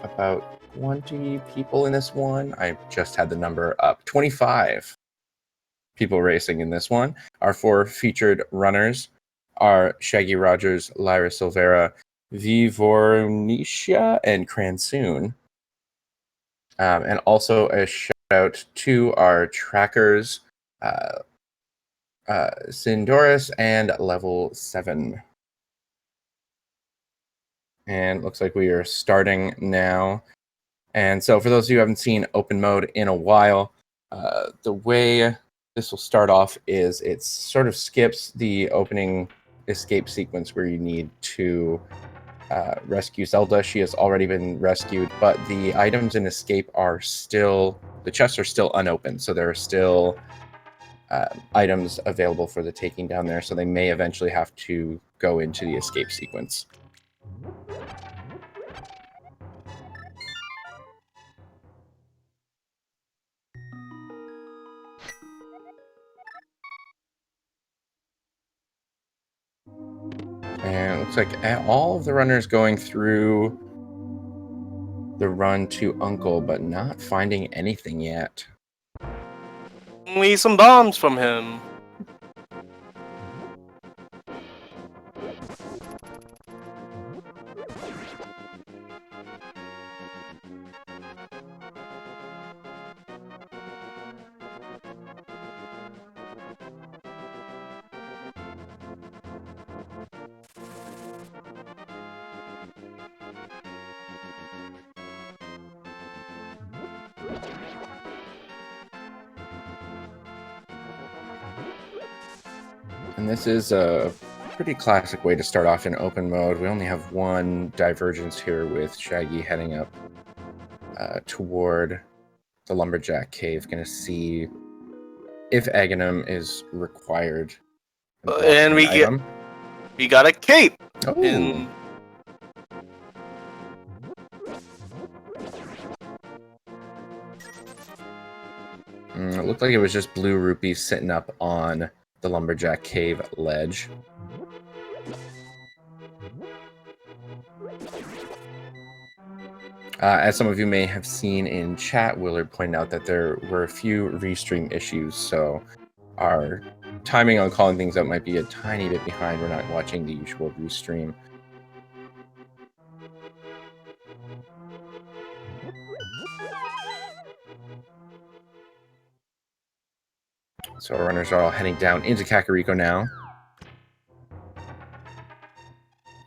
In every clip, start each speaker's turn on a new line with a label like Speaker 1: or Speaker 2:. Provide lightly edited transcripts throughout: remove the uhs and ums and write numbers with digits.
Speaker 1: about 20 people in this one. I just had the number up. 25 people racing in this one. Our 4 featured runners are Shaggy Rogers, Lyra Silvera, Vivornicia, and Cransoon. And also a shout out to our trackers, Sindoris and Level 7. And looks like we are starting now. And so for those of you who haven't seen open mode in a while, the way this will start off is it sort of skips the opening escape sequence where you need to rescue Zelda. She has already been rescued, but the items in escape are still, the chests are still unopened, so there are still items available for the taking down there, so they may eventually have to go into the escape sequence. And it looks like all of the runners going through the run to Uncle, but not finding anything yet.
Speaker 2: Only some bombs from him.
Speaker 1: And this is a pretty classic way to start off in open mode. We only have one divergence here with Shaggy heading up toward the Lumberjack Cave. Gonna see if Aghanim is required.
Speaker 2: And we got a cape.
Speaker 1: Oh. It looked like it was just blue rupees sitting up on the Lumberjack Cave ledge. As some of you may have seen in chat, Willard pointed out that there were a few restream issues, so our timing on calling things out might be a tiny bit behind. We're not watching the usual restream. So our runners are all heading down into Kakariko now.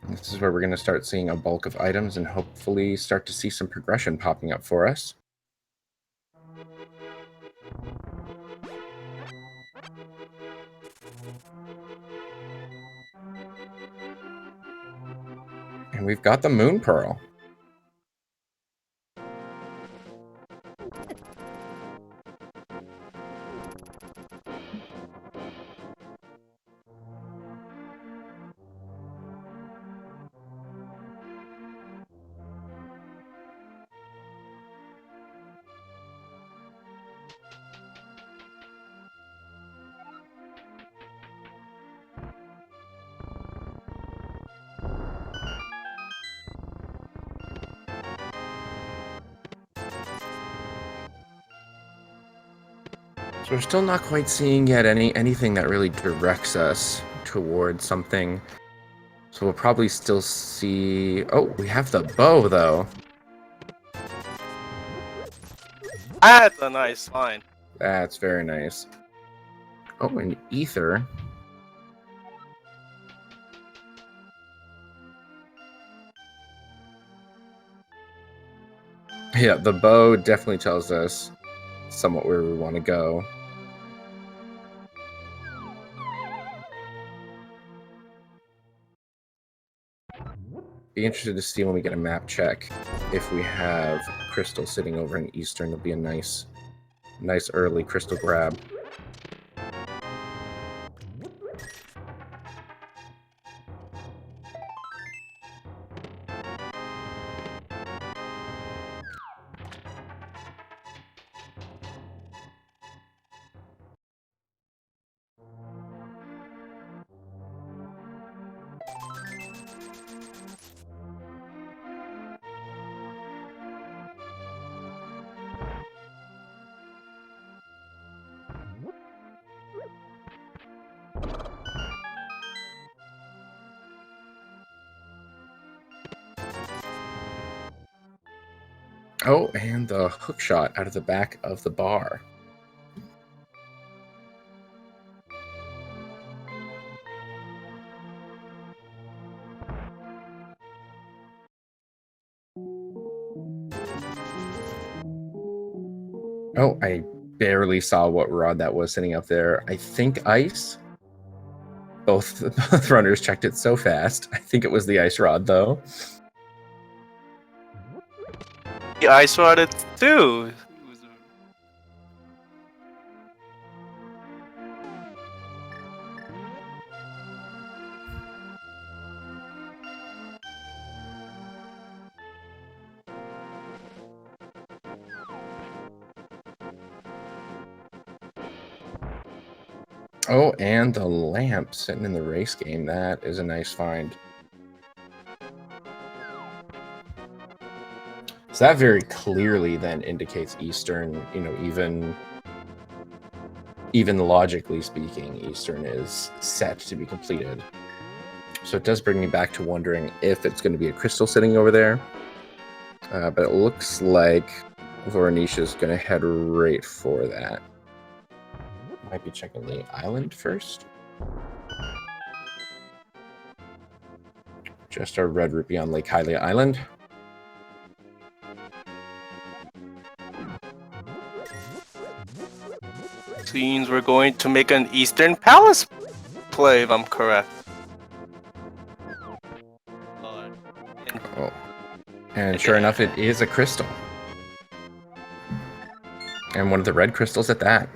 Speaker 1: This is where we're going to start seeing a bulk of items and hopefully start to see some progression popping up for us. And we've got the Moon Pearl. So we're still not quite seeing yet anything that really directs us towards something. So we'll probably still see... Oh, we have the bow, though.
Speaker 2: That's a nice find.
Speaker 1: That's very nice. Oh, an ether. Yeah, the bow definitely tells us somewhat where we want to go. Be interested to see when we get a map check if we have crystal sitting over in Eastern. It'll be a nice early crystal grab. Oh, and the hook shot out of the back of the bar. Oh, I barely saw what rod that was sitting up there. I think ice. Both runners checked it so fast. I think it was the ice rod, though.
Speaker 2: The ice rod it too.
Speaker 1: Oh, and the lamp sitting in the race game. That is a nice find. So that very clearly then indicates Eastern, even logically speaking, Eastern is set to be completed. So it does bring me back to wondering if it's going to be a crystal sitting over there. But it looks like Voronezh going to head right for that. Might be checking the island first. Just our red rupee on Lake Hylia Island.
Speaker 2: Seems we're going to make an Eastern Palace play, if I'm correct.
Speaker 1: Oh. And sure enough, it is a crystal. And one of the red crystals at that.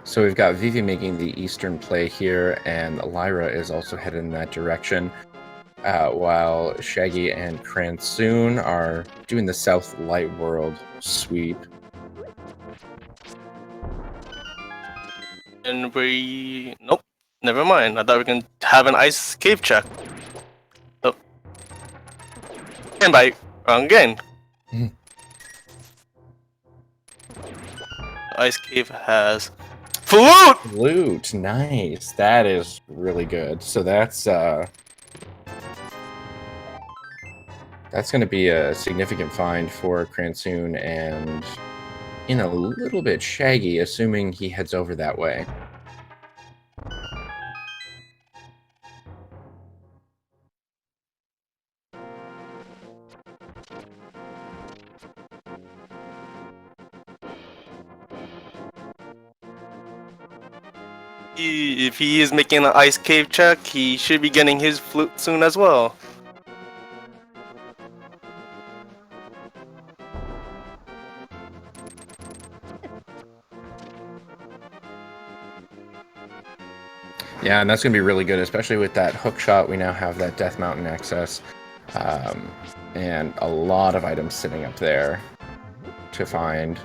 Speaker 1: So we've got Vivi making the eastern play here, and Lyra is also headed in that direction, while Shaggy and Cransoon are doing the South Light World sweep.
Speaker 2: And nope, never mind. I thought we can have an ice cave check. Oh. And by wrong again. Ice cave has flute!
Speaker 1: Flute, nice. That is really good. So that's going to be a significant find for Cransoon and in a little bit Shaggy, assuming he heads over that way.
Speaker 2: If he is making an ice cave check, he should be getting his flute soon as well.
Speaker 1: Yeah, and that's going to be really good, especially with that hook shot. We now have that Death Mountain access, and a lot of items sitting up there to find.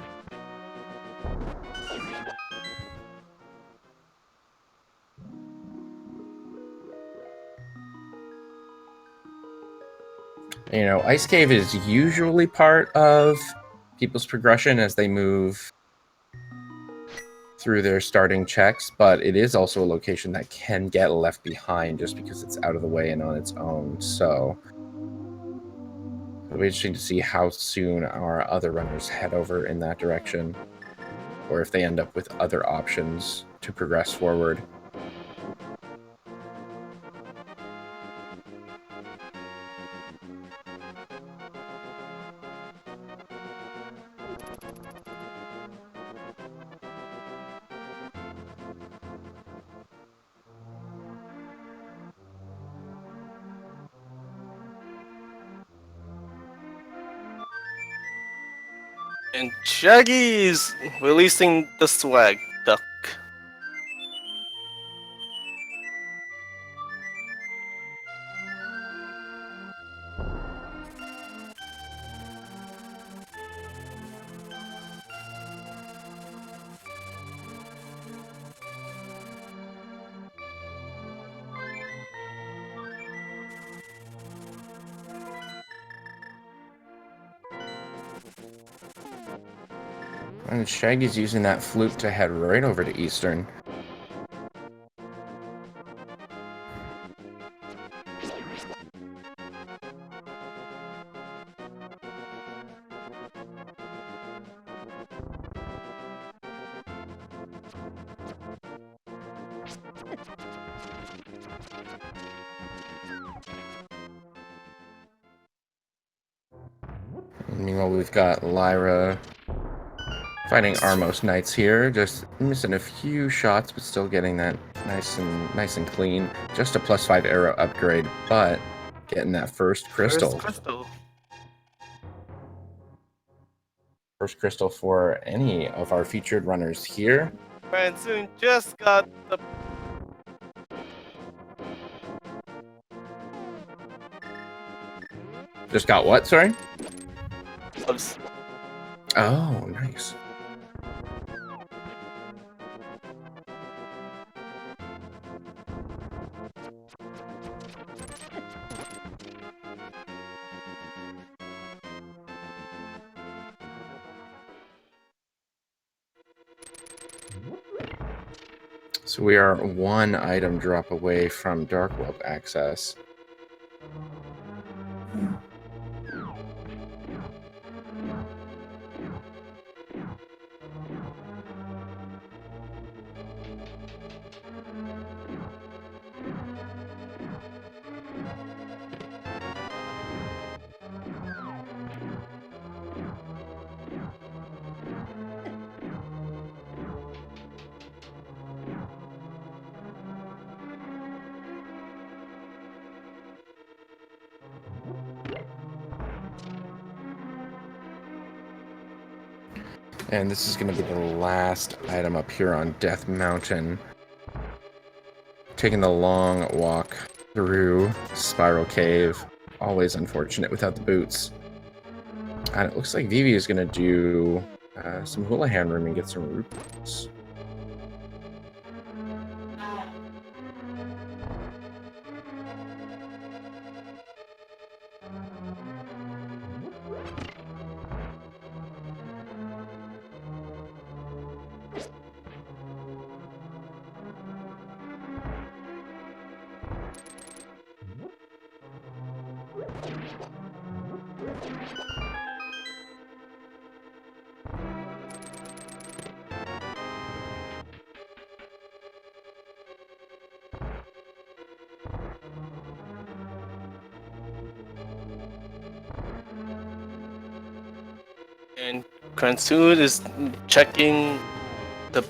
Speaker 1: You know, Ice Cave is usually part of people's progression as they move through their starting checks, but it is also a location that can get left behind just because it's out of the way and on its own. So It'll be interesting to see how soon our other runners head over in that direction, or if they end up with other options to progress forward.
Speaker 2: And Shaggy's releasing the swag duck.
Speaker 1: And Shaggy's using that flute to head right over to Eastern. And meanwhile, we've got Lyra fighting Armos Knights here, just missing a few shots, but still getting that nice and clean. Just a +5 arrow upgrade, but getting that first crystal. First crystal for any of our featured runners here.
Speaker 2: And soon just got the
Speaker 1: Just got what, sorry?
Speaker 2: gloves.
Speaker 1: Oh, nice. So we are one item drop away from Dark World access. And this is going to be the last item up here on Death Mountain. Taking the long walk through Spiral Cave. Always unfortunate without the boots. And it looks like Vivi is going to do some Houlihan room and get some root boots.
Speaker 2: And Kransood is checking the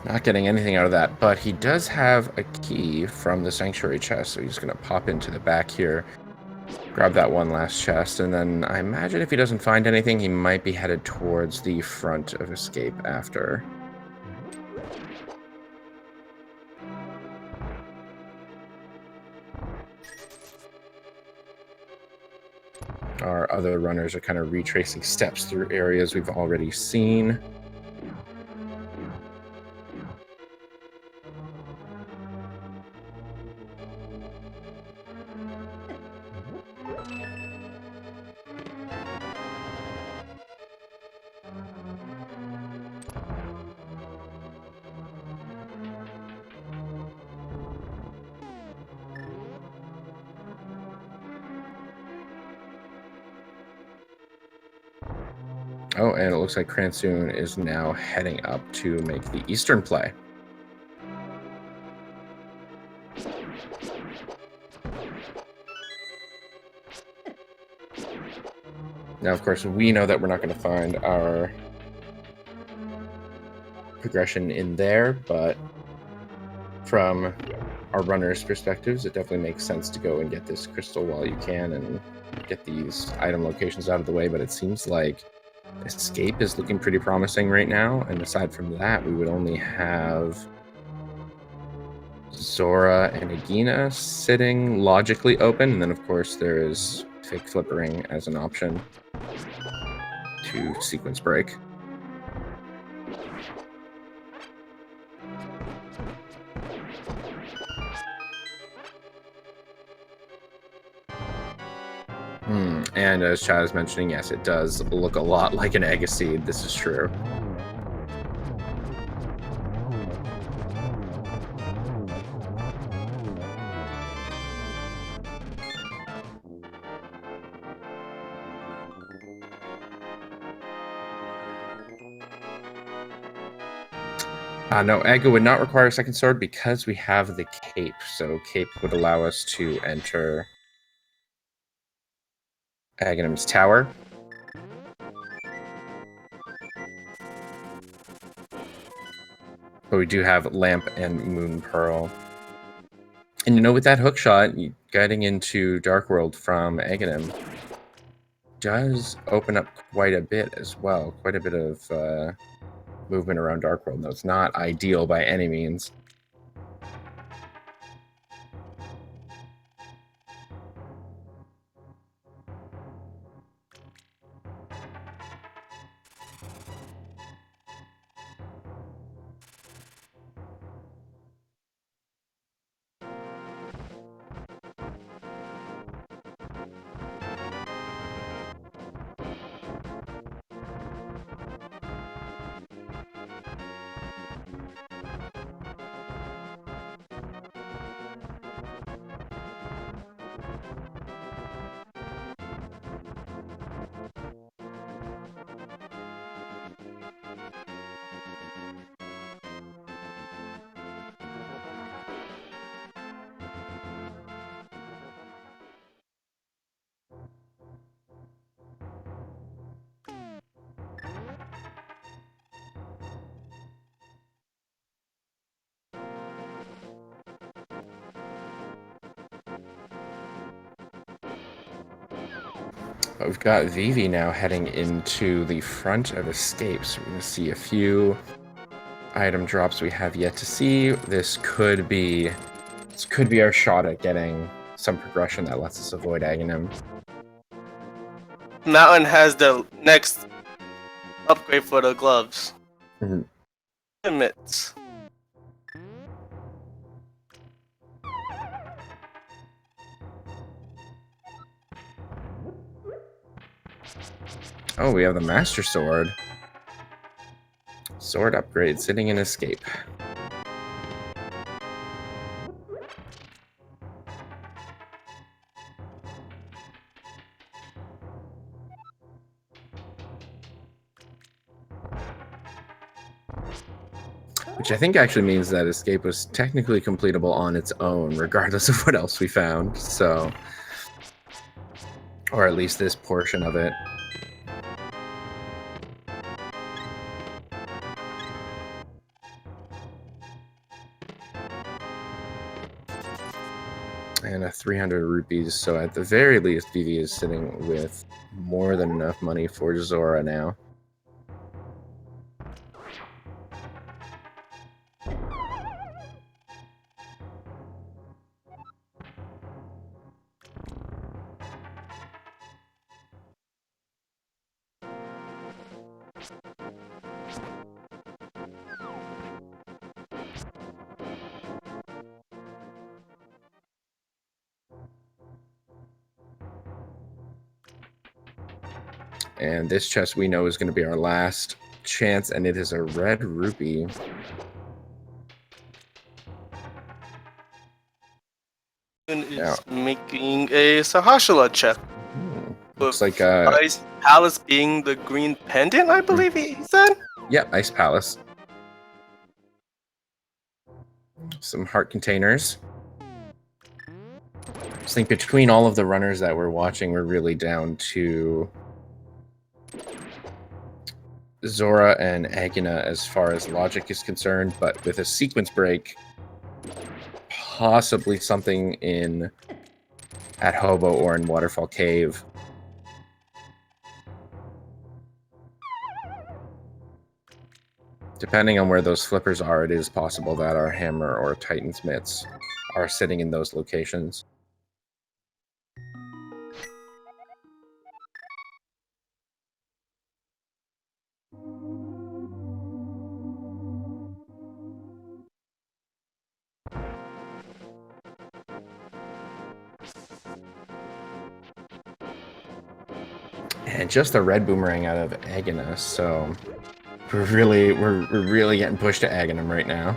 Speaker 1: Not getting anything out of that, but he does have a key from the Sanctuary chest, so he's going to pop into the back here, grab that one last chest, and then I imagine if he doesn't find anything, he might be headed towards the front of Escape after. Our other runners are kind of retracing steps through areas we've already seen. Oh, and it looks like Cransoon is now heading up to make the eastern play. Now, of course, we know that we're not going to find our progression in there, but from our runners' perspectives, it definitely makes sense to go and get this crystal while you can and get these item locations out of the way. But it seems like escape is looking pretty promising right now, and aside from that, we would only have Zora and Agina sitting logically open, and then of course there is fake flippering as an option to sequence break. And as Chad is mentioning, yes, it does look a lot like an Agaseed. This is true. No, Aga would not require a second sword because we have the cape. So cape would allow us to enter Aghanim's tower. But we do have Lamp and Moon Pearl. And you know, with that hook shot, getting into Dark World from Aghanim does open up quite a bit as well. Quite a bit of movement around Dark World. Though it's not ideal by any means. But we've got Vivi now heading into the front of Escape. So we're going to see a few item drops we have yet to see. This could be our shot at getting some progression that lets us avoid Aghanim.
Speaker 2: Mountain has the next upgrade for the gloves. Limits.
Speaker 1: Oh, we have the Master Sword. Sword upgrade sitting in Escape. Which I think actually means that Escape was technically completable on its own, regardless of what else we found. So, or at least this portion of it. And a 300 rupees, so at the very least, Vivi is sitting with more than enough money for Zora now. And this chest we know is going to be our last chance, and it is a red rupee.
Speaker 2: Is making a Sahashala check.
Speaker 1: Looks like
Speaker 2: ice Palace being the green pendant, I believe he said?
Speaker 1: Yep, Ice Palace. Some heart containers. I think between all of the runners that we're watching, we're really down to Zora and Agina as far as logic is concerned, but with a sequence break, possibly something at Hobo or in Waterfall Cave. Depending on where those flippers are, it is possible that our Hammer or Titan's Mitts are sitting in those locations. And just a red boomerang out of Agina, so we're really getting pushed to Aghanim right now.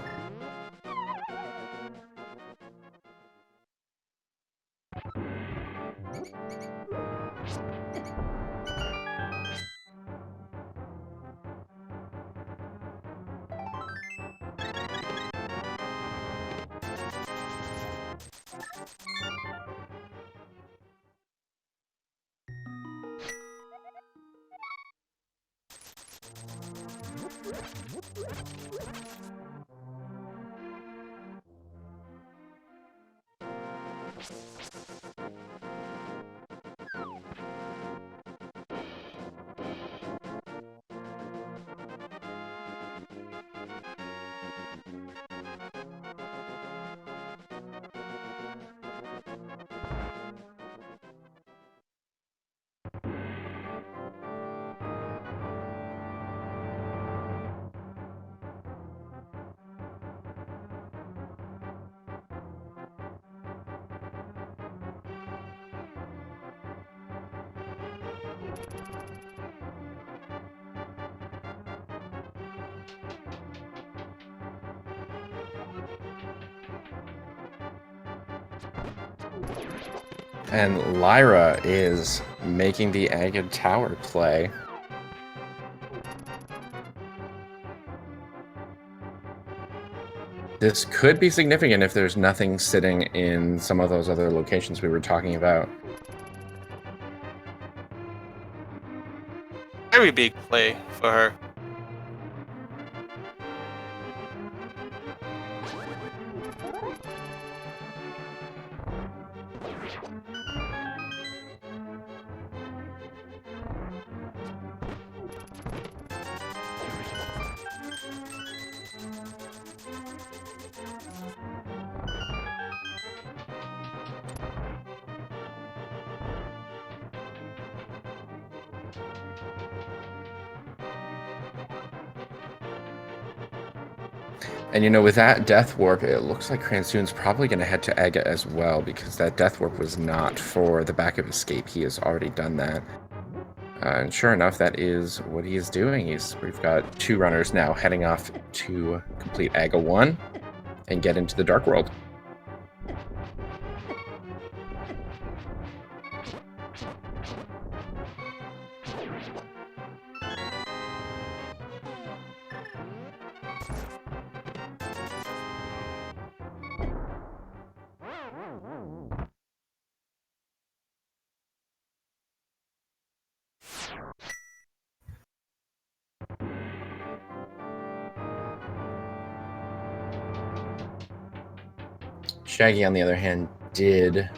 Speaker 1: And Lyra is making the Agate Tower play. This could be significant if there's nothing sitting in some of those other locations we were talking about.
Speaker 2: Very big play for her.
Speaker 1: And you know, with that Death Warp, it looks like Cransoon's probably going to head to Aga as well, because that Death Warp was not for the backup escape. He has already done that. And sure enough, that is what he is doing. We've got 2 runners now heading off to complete Aga 1 and get into the Dark World. Shaggy, on the other hand, did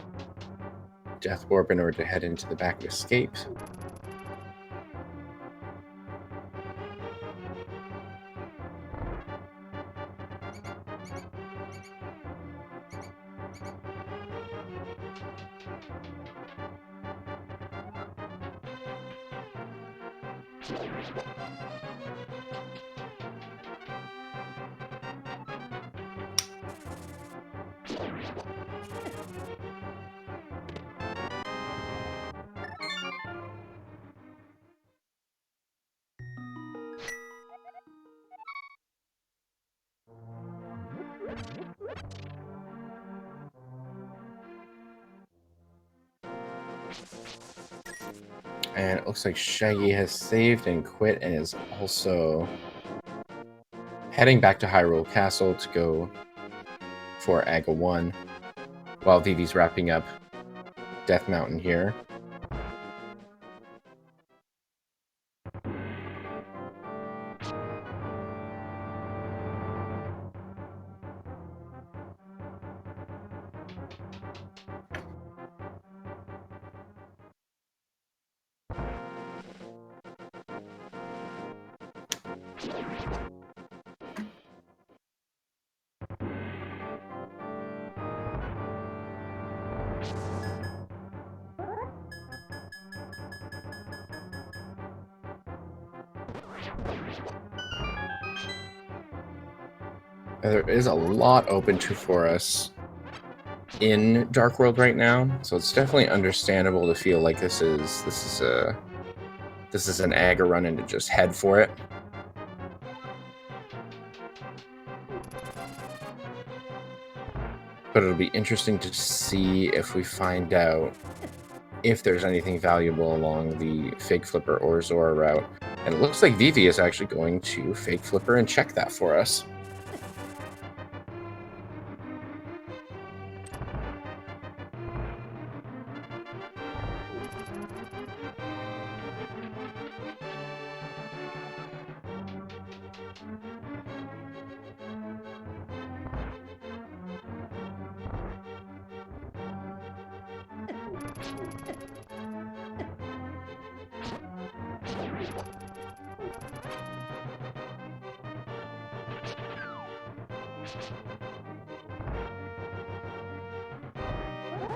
Speaker 1: Death Warp in order to head into the back of Escape. And it looks like Shaggy has saved and quit and is also heading back to Hyrule Castle to go for Aga 1 while Vivi's wrapping up Death Mountain here. There is a lot open for us in Dark World right now, so it's definitely understandable to feel like this is an Aga run and to just head for it. But it'll be interesting to see if we find out if there's anything valuable along the Fake Flipper or Zora route. And it looks like Vivi is actually going to Fake Flipper and check that for us.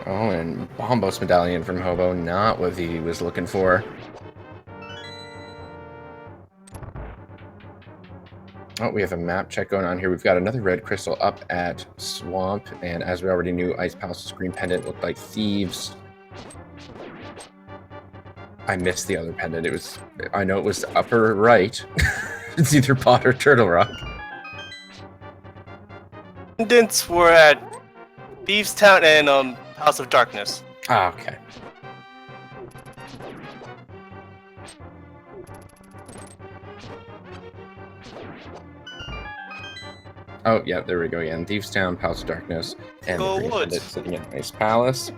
Speaker 1: Oh, and Bombos Medallion from Hobo, not what Vivi was looking for. Oh, we have a map check going on here. We've got another red crystal up at Swamp, and as we already knew, Ice Palace's green pendant looked like thieves. I missed the other pendant. I know it was upper right. It's either Pot or Turtle Rock.
Speaker 2: Pendants were at Thieves Town and House of Darkness.
Speaker 1: Ah, okay. Oh, yeah, there we go again. Thieves Town, House of Darkness, and
Speaker 2: Go
Speaker 1: the green
Speaker 2: Woods.
Speaker 1: pendant sitting in Ice Palace.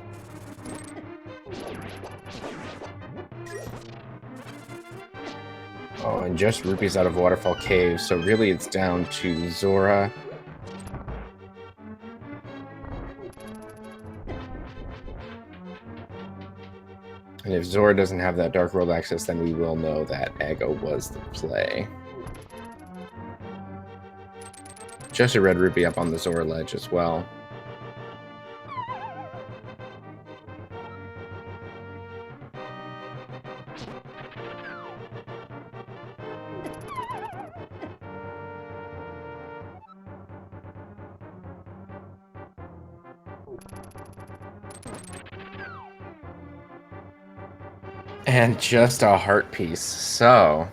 Speaker 1: Oh, and just rupees out of Waterfall Cave, so really it's down to Zora. And if Zora doesn't have that Dark World access, then we will know that Aga was the play. Just a red rupee up on the Zora ledge as well. And just a heart piece. So,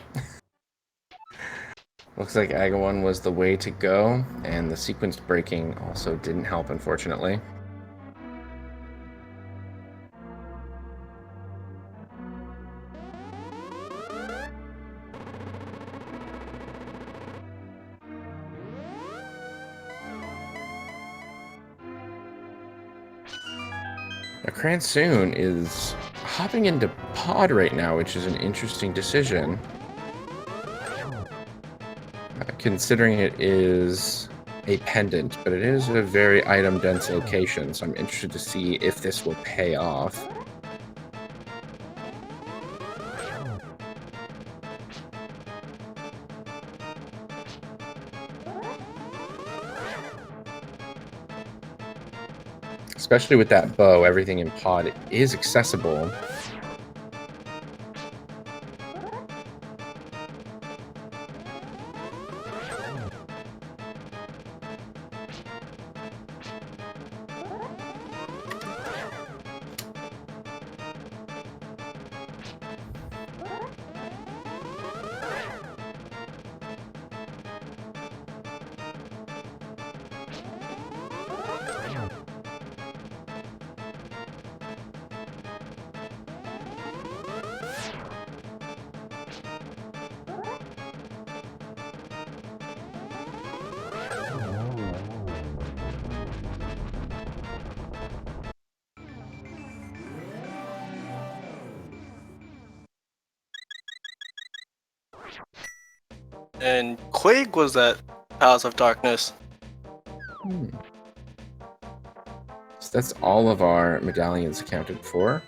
Speaker 1: looks like Aga 1 was the way to go, and the sequence breaking also didn't help, unfortunately. Now, Cransoon is hopping into Pod right now, which is an interesting decision. Considering it is a pendant, but it is a very item-dense location, so I'm interested to see if this will pay off. Especially with that bow, everything in Pod is accessible.
Speaker 2: And Quake was at Palace of Darkness.
Speaker 1: So that's all of our medallions accounted for.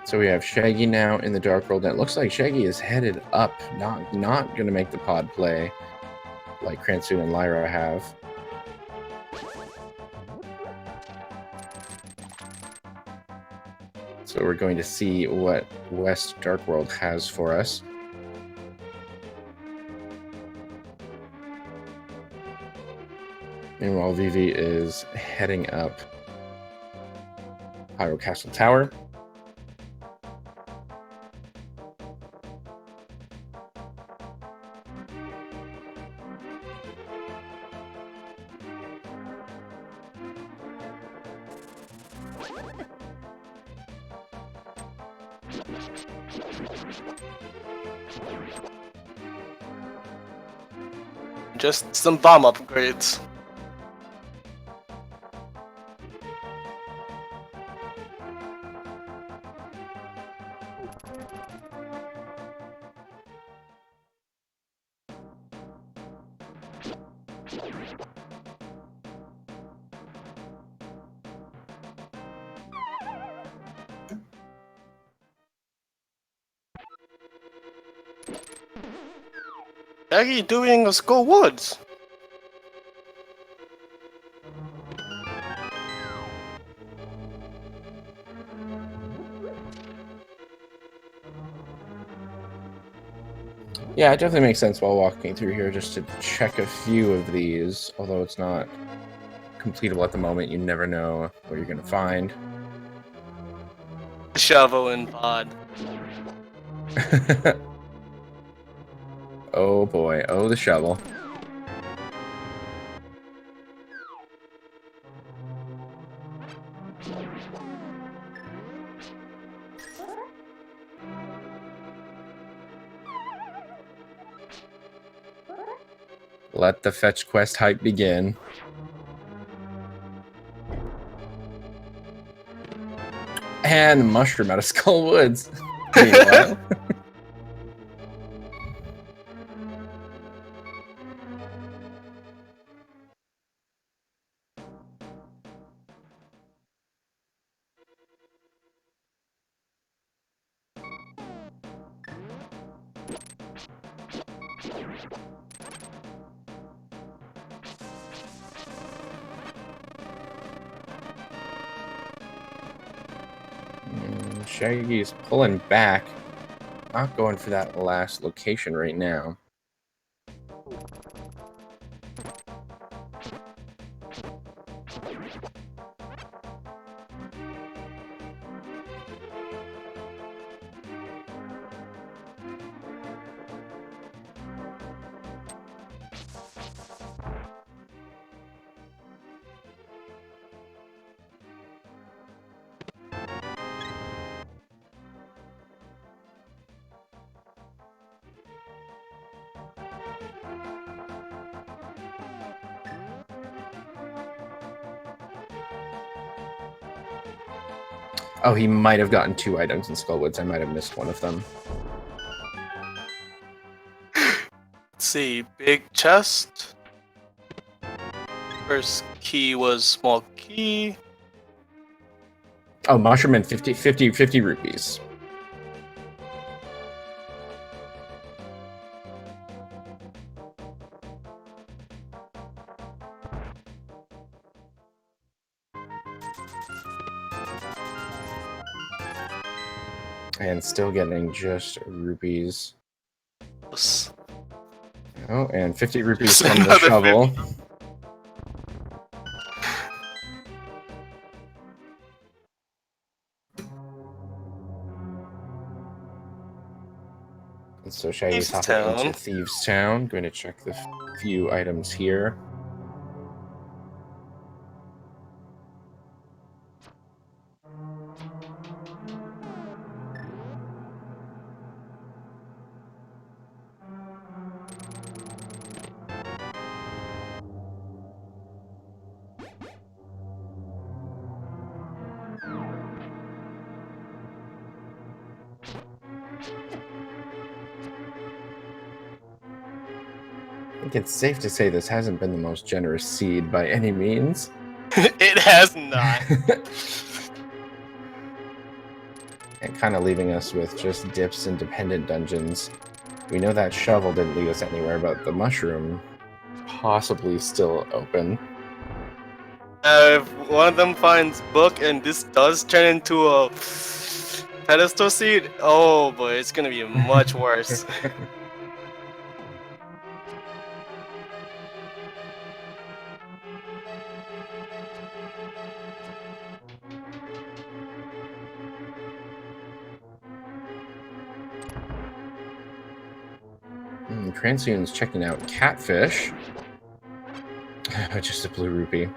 Speaker 1: So we have Shaggy now in the Dark World, and it looks like Shaggy is headed up, not going to make the pod play like Kransu and Lyra have. So we're going to see what West Dark World has for us. Meanwhile, Vivi is heading up Pyro Castle Tower.
Speaker 2: Just some bomb upgrades. What are you doing in Skull Woods?
Speaker 1: Yeah, it definitely makes sense while walking through here just to check a few of these, although it's not completable at the moment. You never know what you're going to find.
Speaker 2: Shovel and pod.
Speaker 1: Oh boy, oh the shovel. Let the fetch quest hype begin. And mushroom out of Skull Woods. Meanwhile. Shaggy's pulling back. Not going for that last location right now. Oh, he might have gotten 2 items in Skullwoods. I might have missed one of them.
Speaker 2: Let's see, big chest. First key was small key.
Speaker 1: Oh, mushroom and 50 rupees. And still getting just rupees. Oh, and 50 rupees from the shovel. 50. And so Shaggy's hopping into Thieves Town. Going to check the few items here. I think it's safe to say this hasn't been the most generous seed by any means.
Speaker 2: It has not.
Speaker 1: And kind of leaving us with just dips and dependent dungeons. We know that shovel didn't lead us anywhere, but the mushroom possibly still open.
Speaker 2: If one of them finds book and this does turn into a pedestal seed, oh boy, it's gonna be much worse.
Speaker 1: Cransoon's checking out catfish. Just a blue rupee.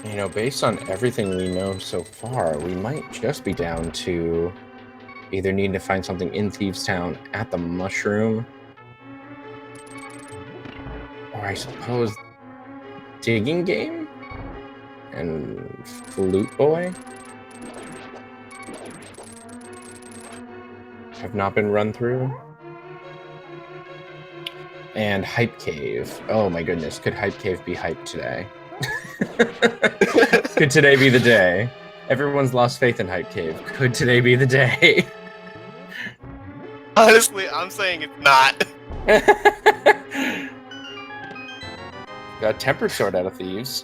Speaker 1: You know, based on everything we know so far, we might just be down to either needing to find something in Thieves Town at the mushroom, or I suppose digging game and Flute Boy have not been run through. And Hype Cave. Oh my goodness, could Hype Cave be hyped today? Could today be the day? Everyone's lost faith in Hype Cave. Could today be the day?
Speaker 2: Honestly, I'm saying it's not.
Speaker 1: Got Tempered Sword out of Thieves.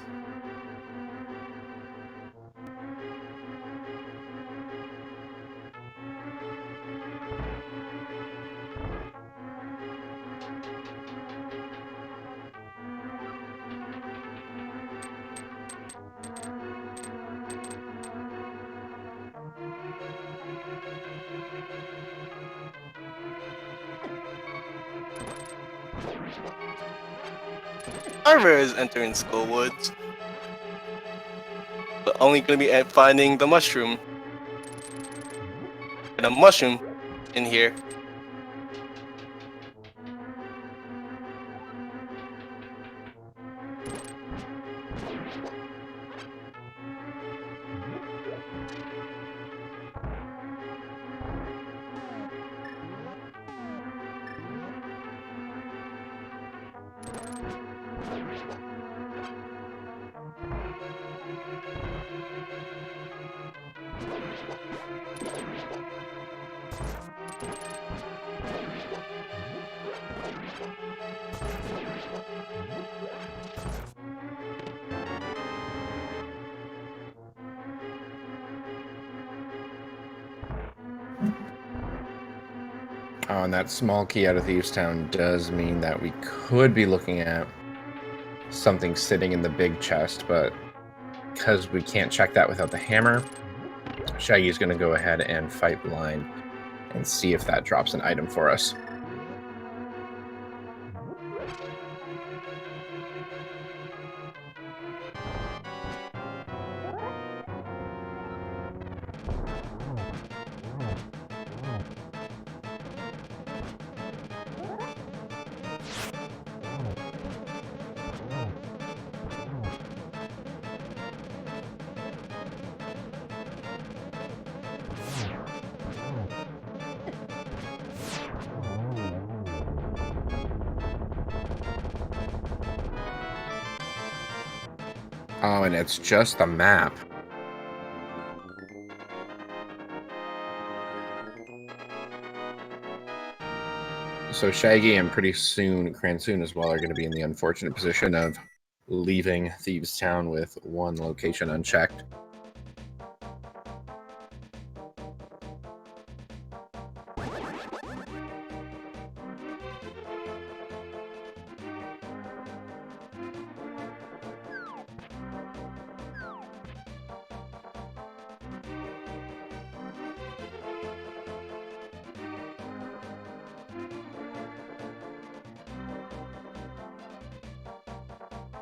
Speaker 2: Armor is entering Skullwoods, but only gonna be at finding the mushroom. And a mushroom in here.
Speaker 1: Oh, and that small key out of Thieves Town does mean that we could be looking at something sitting in the big chest, but because we can't check that without the hammer, Shaggy's going to go ahead and fight blind and see if that drops an item for us. Oh, and it's just the map. So Shaggy and pretty soon Cransoon as well are going to be in the unfortunate position of leaving Thieves Town with one location unchecked.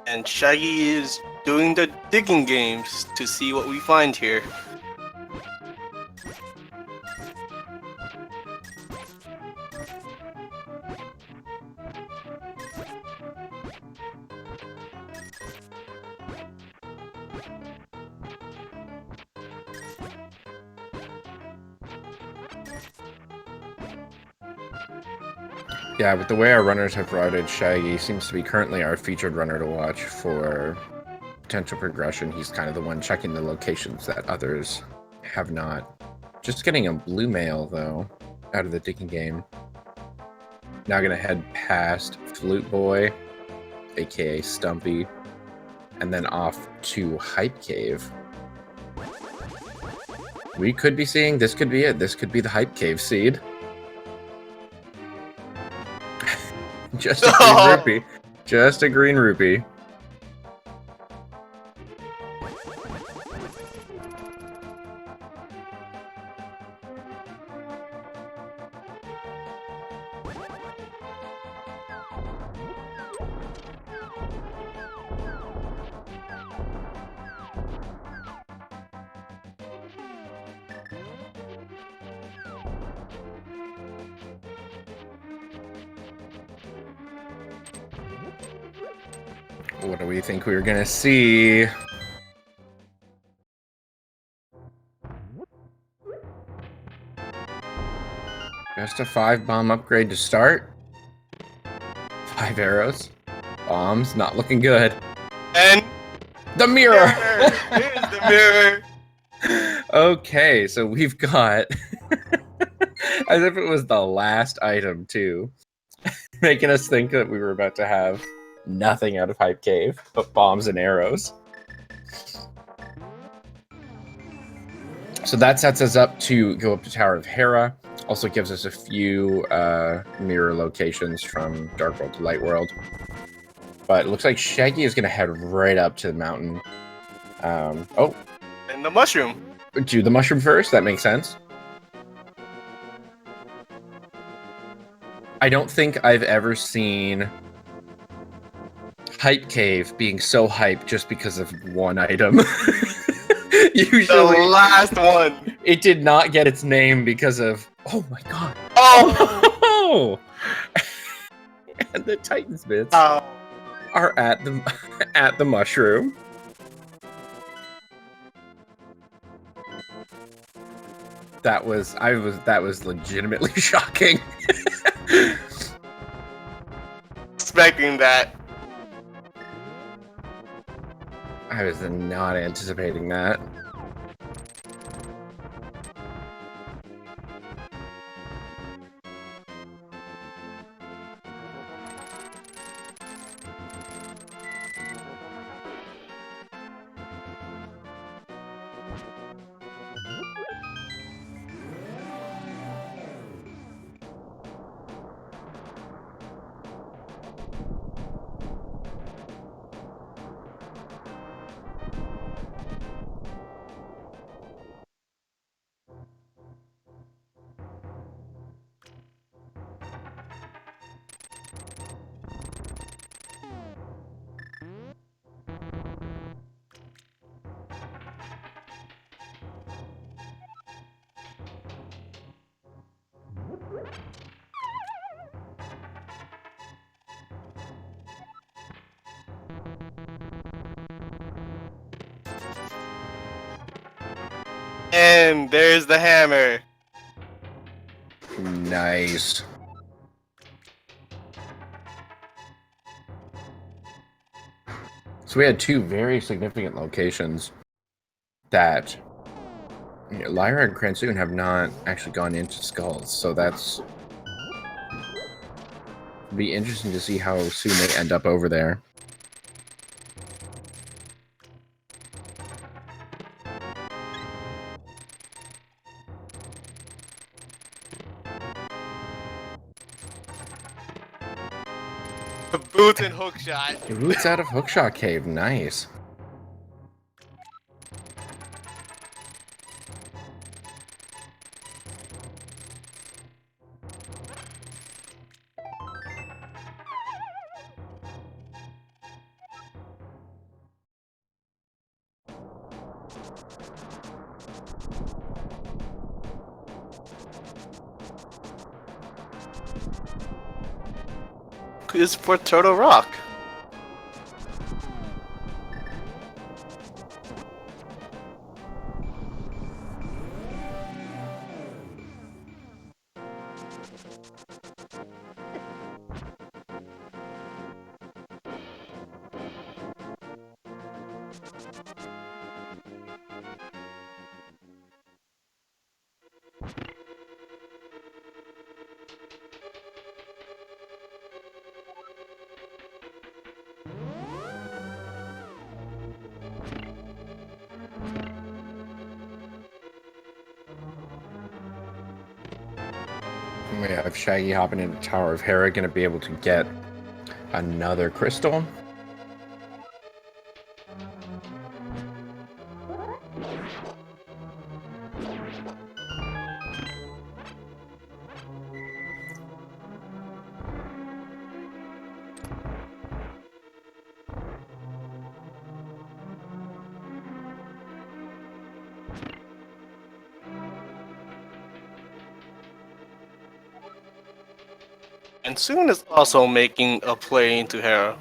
Speaker 2: And Shaggy is doing the digging games to see what we find here.
Speaker 1: Yeah, with the way our runners have routed, Shaggy seems to be currently our featured runner to watch for potential progression. He's kind of the one checking the locations that others have not. Just getting a blue mail, though, out of the digging game. Now gonna head past Flute Boy, aka Stumpy, and then off to Hype Cave. We could be seeing, this could be it. This could be the Hype Cave seed. Just a green rupee. Just a green rupee. What do we think we were gonna see? Just a 5-bomb upgrade to start. 5 arrows. Bombs, not looking good.
Speaker 2: And
Speaker 1: the mirror!
Speaker 2: Here's the mirror!
Speaker 1: Okay, so we've got... as if it was the last item, too. Making us think that we were about to have nothing out of Hype Cave, but bombs and arrows. So that sets us up to go up to Tower of Hera. Also gives us a few mirror locations from Dark World to Light World. But it looks like Shaggy is going to head right up to the mountain. Oh.
Speaker 2: And the mushroom.
Speaker 1: Do the mushroom first. That makes sense. I don't think I've ever seen Hype Cave being so hyped just because of one item. Usually,
Speaker 2: the last one.
Speaker 1: It did not get its name because of... Oh my god.
Speaker 2: Oh!
Speaker 1: And the Titans bits
Speaker 2: Oh.
Speaker 1: are at the mushroom. That was legitimately shocking.
Speaker 2: Expecting that.
Speaker 1: I was not anticipating that.
Speaker 2: And there's the hammer.
Speaker 1: Nice. So we had two very significant locations that Lyra and Kransoon have not actually gone into Skulls, so that's... It'd be interesting to see how soon they end up over there.
Speaker 2: Boots and hookshot.
Speaker 1: Roots out of Hookshot Cave, nice.
Speaker 2: Is for Turtle Rock.
Speaker 1: We have Shaggy hopping into Tower of Hera, going to be able to get another crystal.
Speaker 2: And Soon is also making a play into Hera.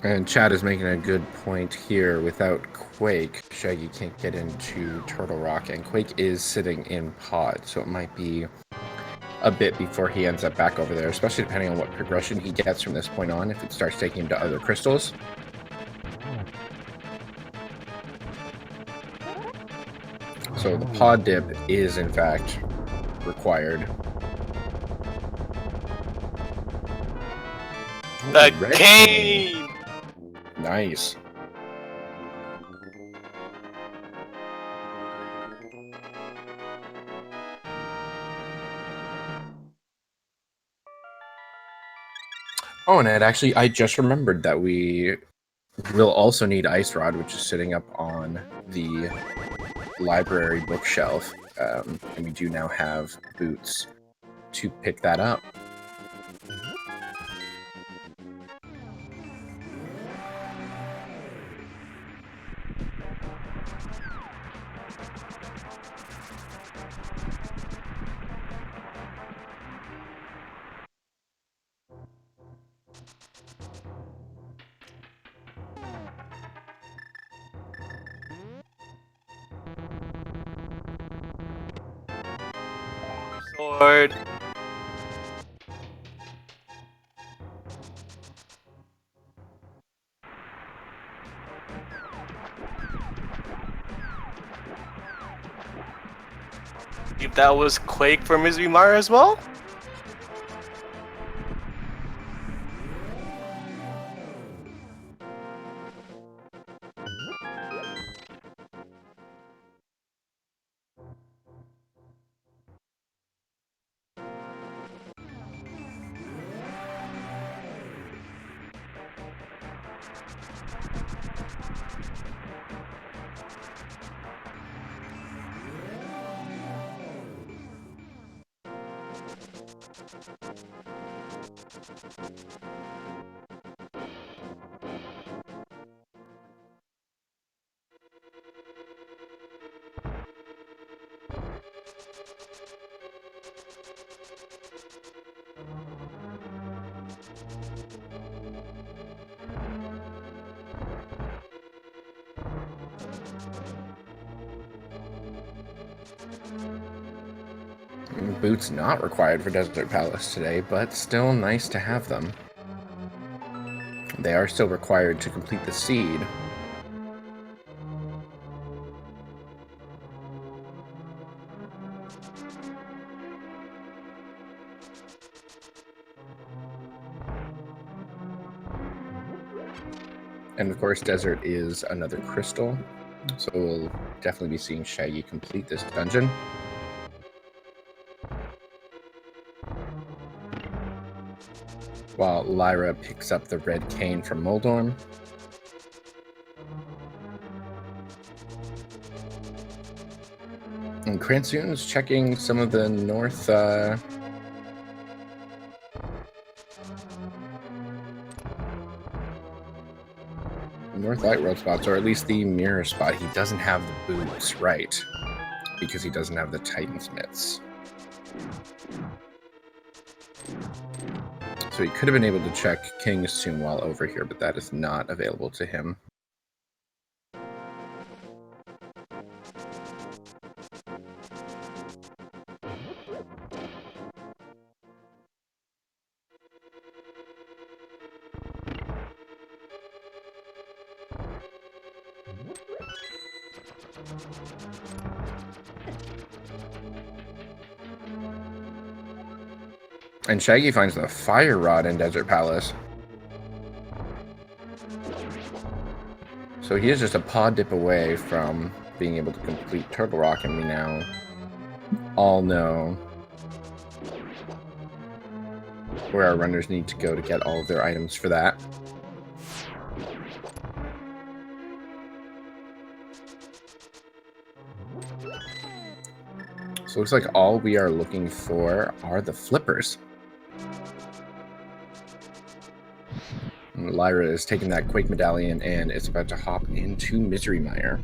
Speaker 1: And Chad is making a good point here. Without Quake, Shaggy can't get into Turtle Rock, and Quake is sitting in Pod, so it might be a bit before he ends up back over there, especially depending on what progression he gets from this point on, if it starts taking him to other crystals. So the Pod dip is, in fact, required.
Speaker 2: The
Speaker 1: Red
Speaker 2: cane!
Speaker 1: Nice. Oh, and Ed, actually, I just remembered that we will also need Ice Rod, which is sitting up on the library bookshelf. And we do now have boots to pick that up.
Speaker 2: Sword. If that was Quake for Mizumar as well?
Speaker 1: Boots not required for Desert Palace today, but still nice to have them. They are still required to complete the seed. And of course, Desert is another crystal, so we'll definitely be seeing Shaggy complete this dungeon. while Lyra picks up the red cane from Moldorm. And Cransoon's checking some of the north light world spots, or at least the mirror spot. He doesn't have the boots, right? Because he doesn't have the Titan's mitts. So he could have been able to check King Soon while over here, but that is not available to him. And Shaggy finds the fire rod in Desert Palace. So he is just a pod dip away from being able to complete Turtle Rock, and we now all know where our runners need to go to get all of their items for that. So it looks like all we are looking for are the flippers. And Lyra is taking that Quake Medallion and is about to hop into Misery Mire.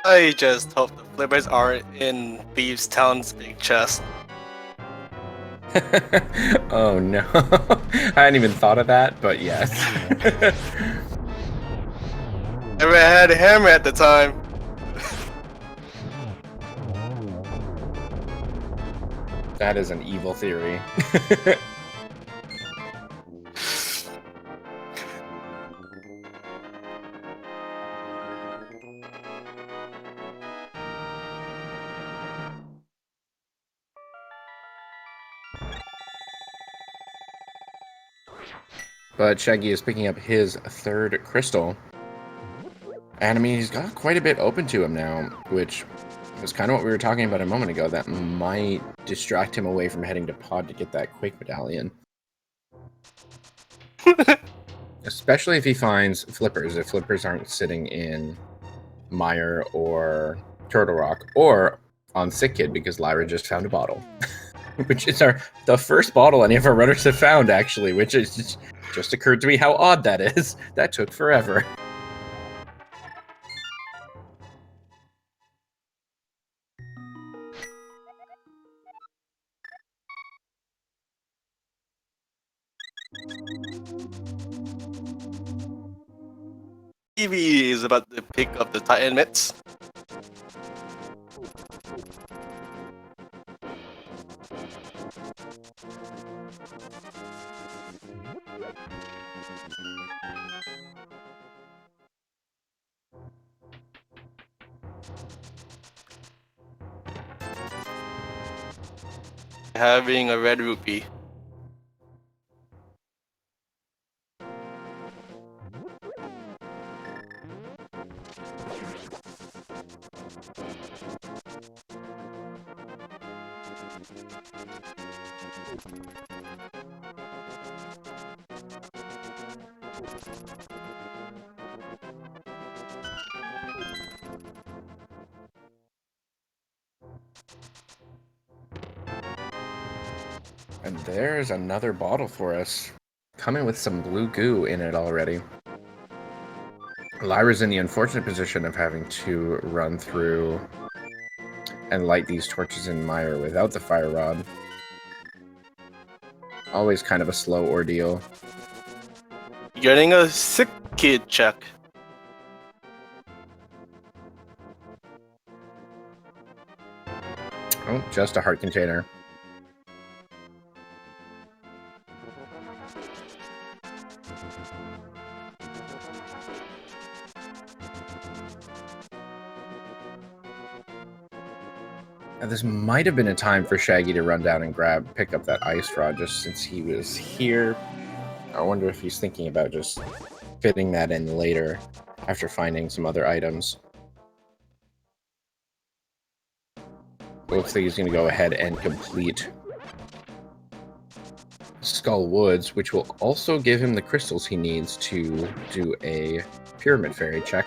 Speaker 2: I just hope the flippers are in Thieves Town's big chest.
Speaker 1: Oh no. I hadn't even thought of that, but yes.
Speaker 2: I had a hammer at the time.
Speaker 1: That is an evil theory. But Shaggy is picking up his third crystal. And I mean, he's got quite a bit open to him now, which was kind of what we were talking about a moment ago. That might distract him away from heading to Pod to get that Quake Medallion. Especially if he finds flippers. If flippers aren't sitting in Mire or Turtle Rock, or on Sick Kid, because Lyra just found a bottle. Which is the first bottle any of our runners have found, actually, which is just occurred to me how odd that is. That took forever.
Speaker 2: Evie is about to pick up the Titan mitts. Having a red rupee.
Speaker 1: And there's another bottle for us, coming with some blue goo in it already. Lyra's in the unfortunate position of having to run through and light these torches in Mire without the fire rod. Always kind of a slow ordeal.
Speaker 2: Getting a Sick Kid check.
Speaker 1: Oh, just a heart container. Now, this might have been a time for Shaggy to run down and pick up that ice rod just since he was here. I wonder if he's thinking about just fitting that in later after finding some other items. looks like he's going to go ahead and complete Skull Woods, which will also give him the crystals he needs to do a Pyramid Fairy check.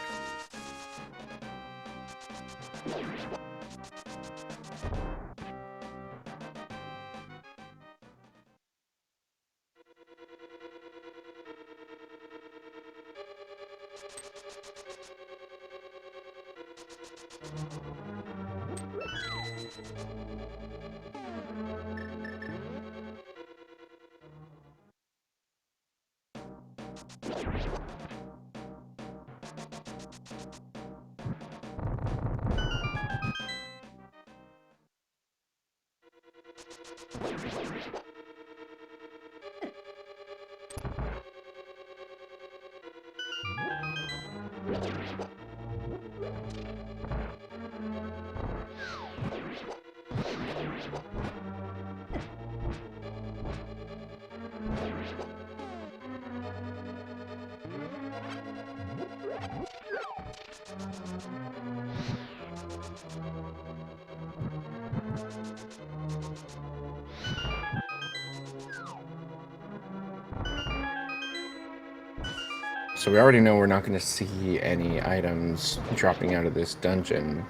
Speaker 1: So we already know we're not going to see any items dropping out of this dungeon,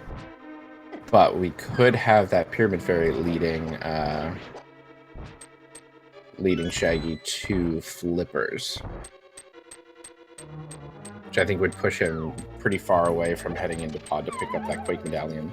Speaker 1: but we could have that Pyramid Fairy leading Shaggy to Flippers, which I think would push him pretty far away from heading into Pod to pick up that Quake Medallion.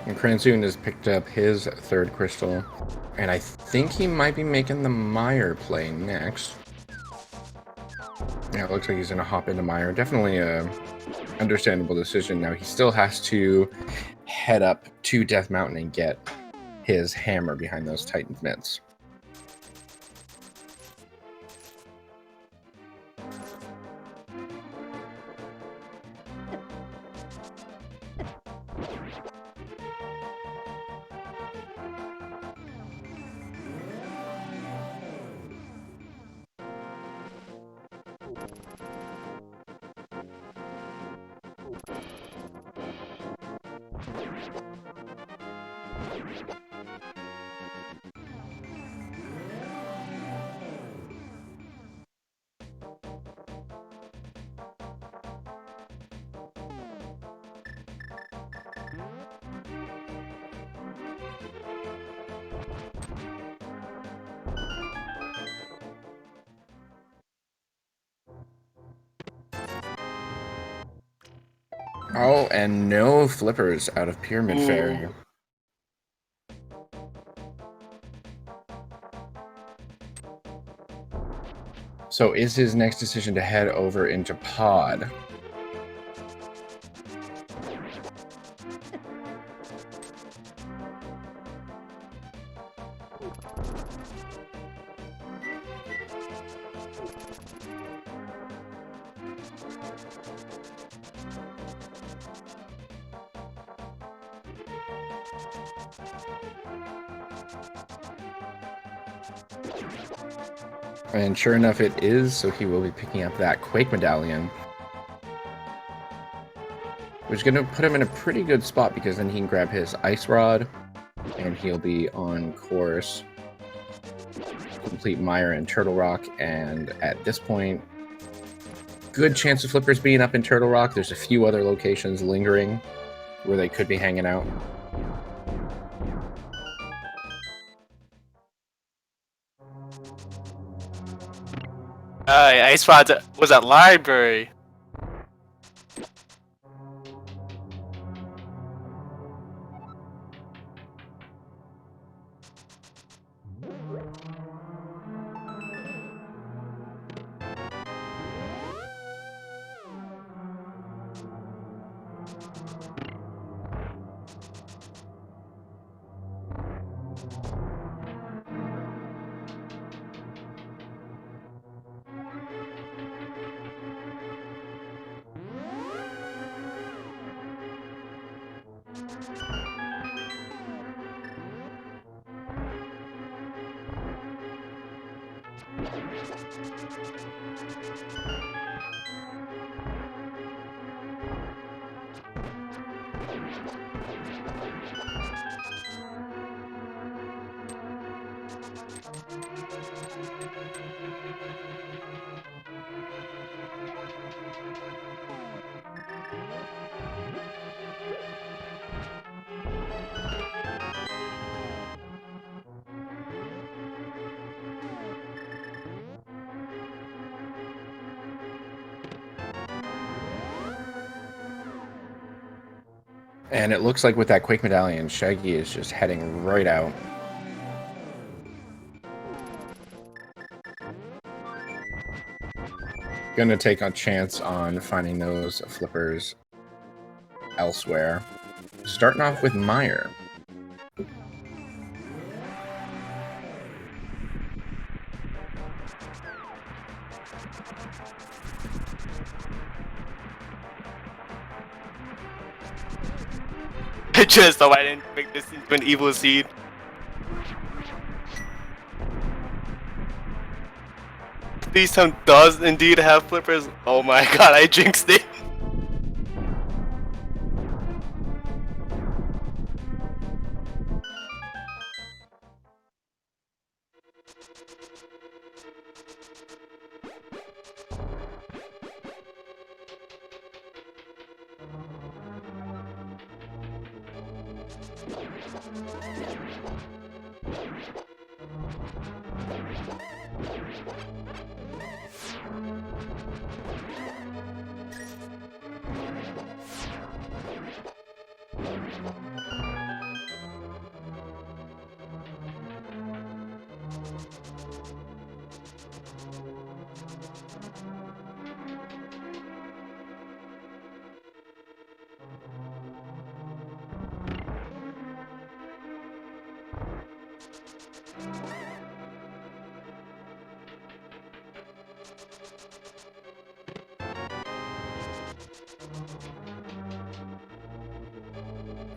Speaker 1: And Kranzoon has picked up his third crystal, and I think he might be making the Mire play next. Yeah, it looks like he's going to hop into Mire. Definitely a understandable decision. Now he still has to head up to Death Mountain and get his hammer behind those Titan mitts. Oh, and no Flippers out of Pyramid Fairy. So is his next decision to head over into Pod? And sure enough, it is, so he will be picking up that Quake Medallion, which is going to put him in a pretty good spot because then he can grab his Ice Rod, and he'll be on course complete Mire and Turtle Rock, and at this point, good chance of flippers being up in Turtle Rock. There's a few other locations lingering where they could be hanging out.
Speaker 2: Ice Spot was at library.
Speaker 1: And it looks like with that Quake Medallion, Shaggy is just heading right out. Gonna take a chance on finding those flippers elsewhere. Starting off with Mire.
Speaker 2: I just thought I didn't make this into an evil seed. This time does indeed have flippers. Oh my god, I jinxed it.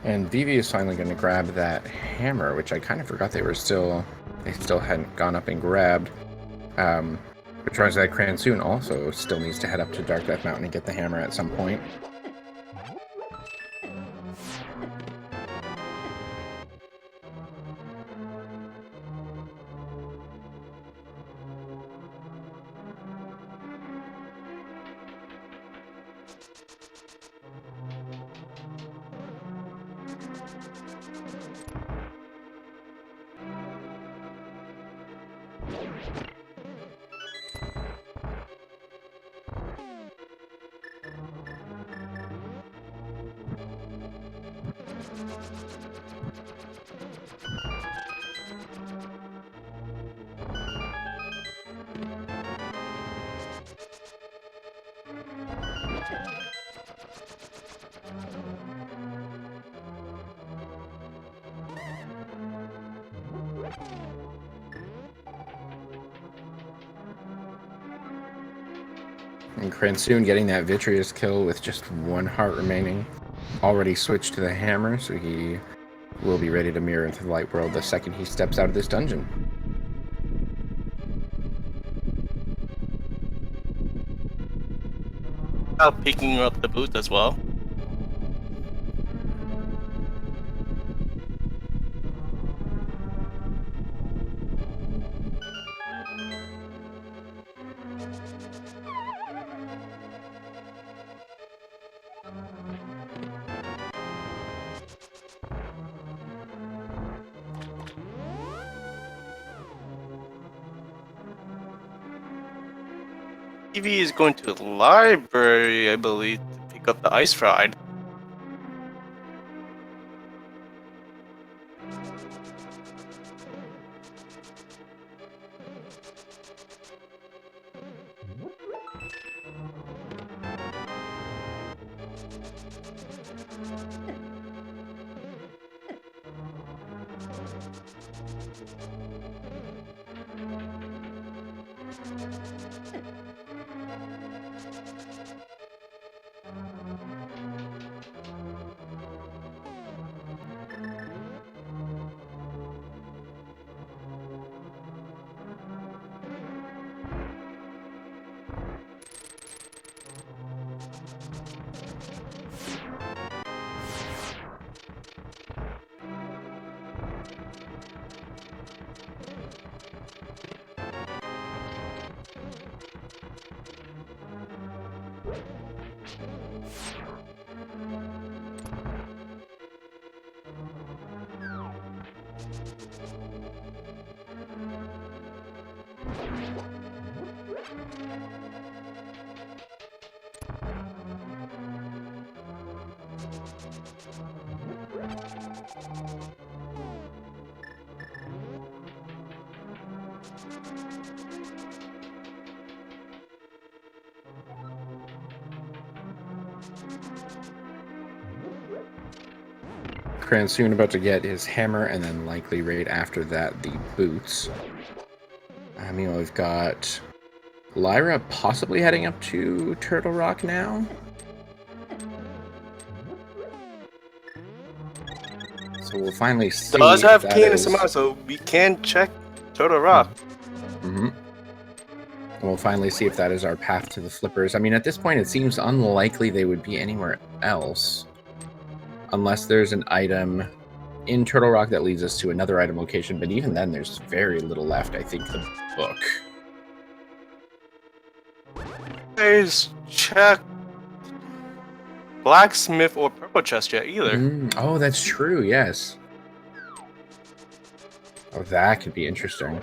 Speaker 1: And Vivi is finally going to grab that hammer, which I kind of forgot they still hadn't gone up and grabbed. Which means that Cransoon also still needs to head up to Dark Death Mountain and get the hammer at some point. And Cransoon getting that Vitreous kill with just one heart remaining. Already switched to the hammer, so he will be ready to mirror into the light world the second he steps out of this dungeon.
Speaker 2: Picking up the boot as well. Evie is going to the library, I believe, to pick up the ice rod.
Speaker 1: Cran's soon about to get his hammer, and then likely right after that, the boots. Meanwhile, we've got Lyra possibly heading up to Turtle Rock now. So we'll finally see.
Speaker 2: Does have
Speaker 1: if that
Speaker 2: key in
Speaker 1: is...
Speaker 2: his mouth, so we can check Turtle Rock.
Speaker 1: Mm-hmm. We'll finally see if that is our path to the flippers. I mean, at this point, it seems unlikely they would be anywhere else. Unless there's an item in Turtle Rock that leads us to another item location. But even then, there's very little left. I think the book.
Speaker 2: Guys, check blacksmith or purple chest yet either.
Speaker 1: Oh, that's true. Yes. Oh, that could be interesting.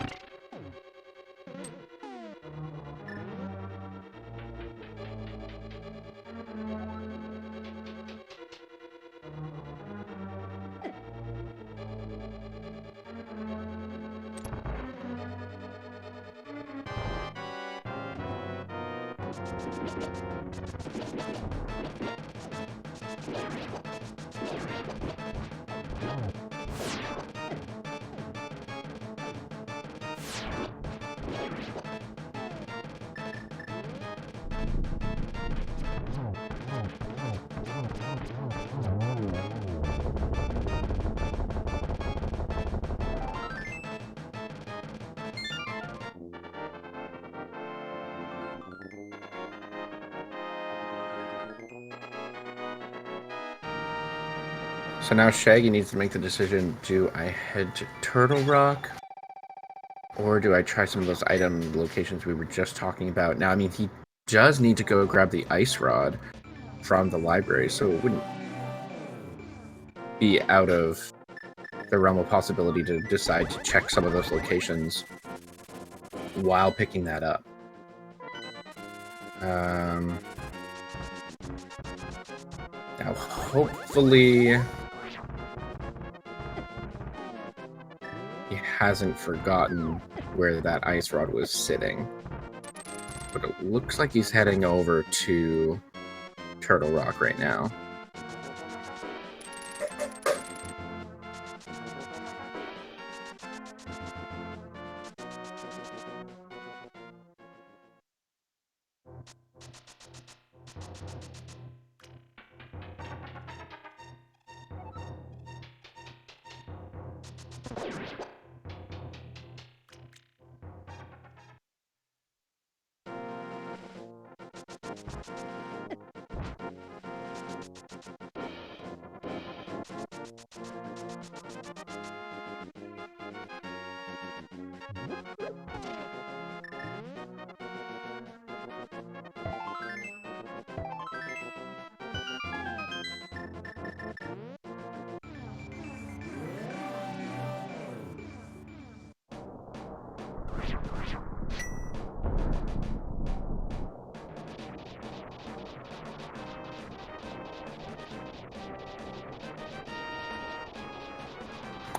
Speaker 1: So now Shaggy needs to make the decision, do I head to Turtle Rock? Or do I try some of those item locations we were just talking about? Now, I mean, he does need to go grab the ice rod from the library, so it wouldn't be out of the realm of possibility to decide to check some of those locations while picking that up. Now, hopefully... he hasn't forgotten where that ice rod was sitting. But it looks like he's heading over to Turtle Rock right now.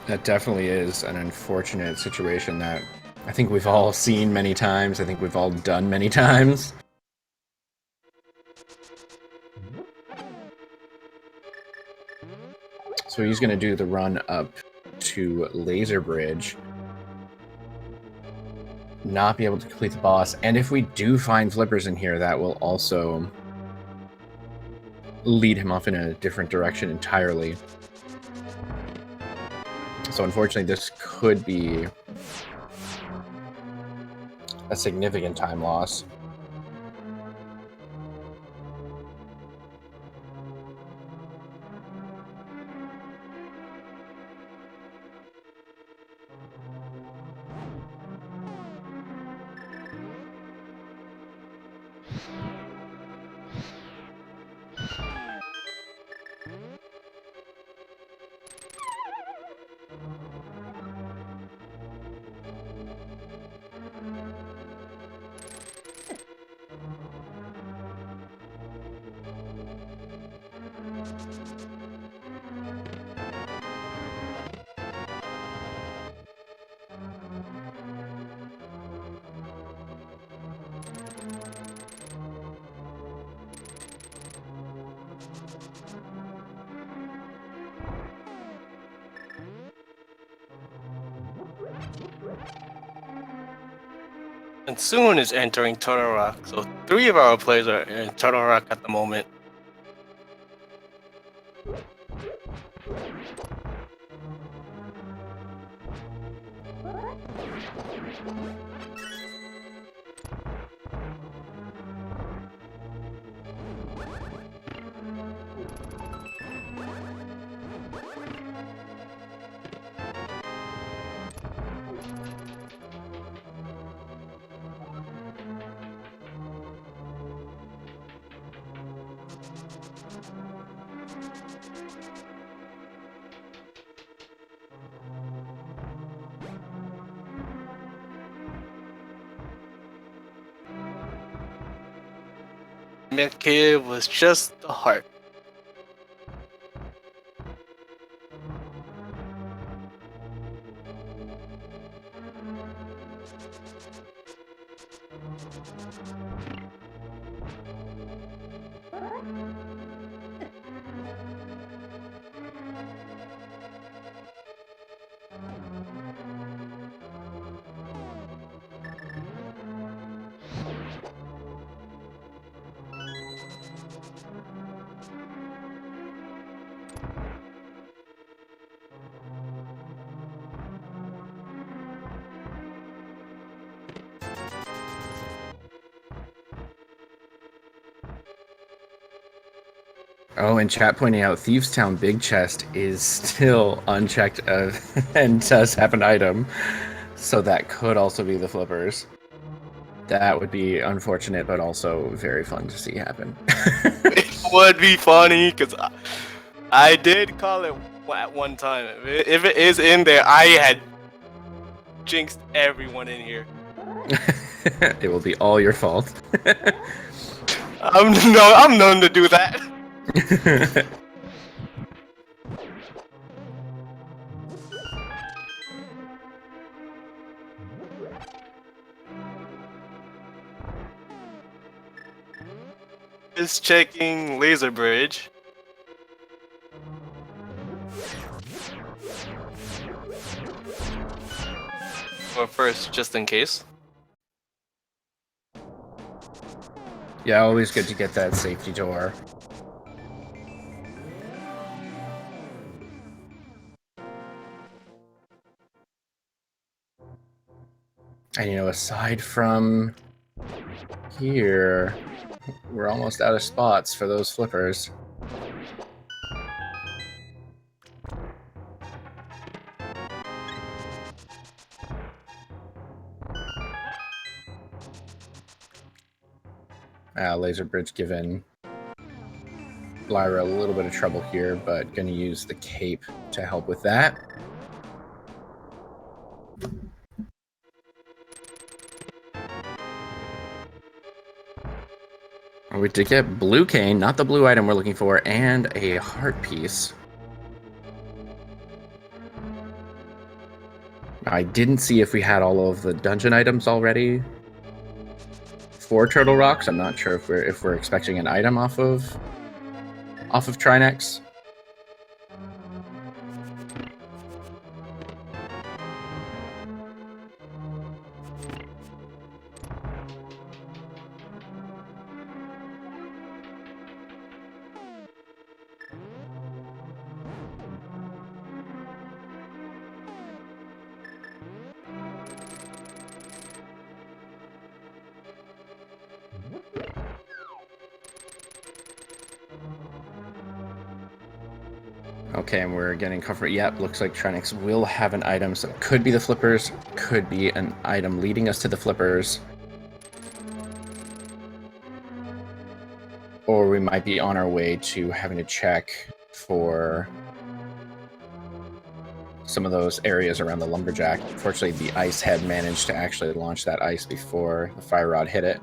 Speaker 1: That definitely is an unfortunate situation that I think we've all seen many times. I think we've all done many times. So he's going to do the run up to Laser Bridge. Not be able to complete the boss. And if we do find flippers in here, that will also lead him off in a different direction entirely. So unfortunately, this could be a significant time loss.
Speaker 2: And soon is entering Turtle Rock. So 3 of our players are in Turtle Rock at the moment. Mid-cave was just the heart.
Speaker 1: Oh, and chat pointing out Thieves Town Big Chest is still unchecked and does have an item. So that could also be the flippers. That would be unfortunate, but also very fun to see happen.
Speaker 2: It would be funny because I did call it at one time. If it is in there, I had jinxed everyone in here.
Speaker 1: It will be all your fault.
Speaker 2: I'm known to do that. Is checking Laser Bridge. Or first, just in case.
Speaker 1: Yeah, always good to get that safety door. And aside from here, we're almost out of spots for those flippers. Laser Bridge giving Lyra a little bit of trouble here, but gonna use the cape to help with that. We did get blue cane, not the blue item we're looking for, and a heart piece. I didn't see if we had all of the dungeon items already for Turtle Rocks. I'm not sure if we're expecting an item off of Trinex. Okay, and we're getting comfort. Yep, looks like Trinex will have an item, so it could be the flippers, could be an item leading us to the flippers. Or we might be on our way to having to check for some of those areas around the lumberjack. Fortunately, the ice had managed to actually launch that ice before the fire rod hit it.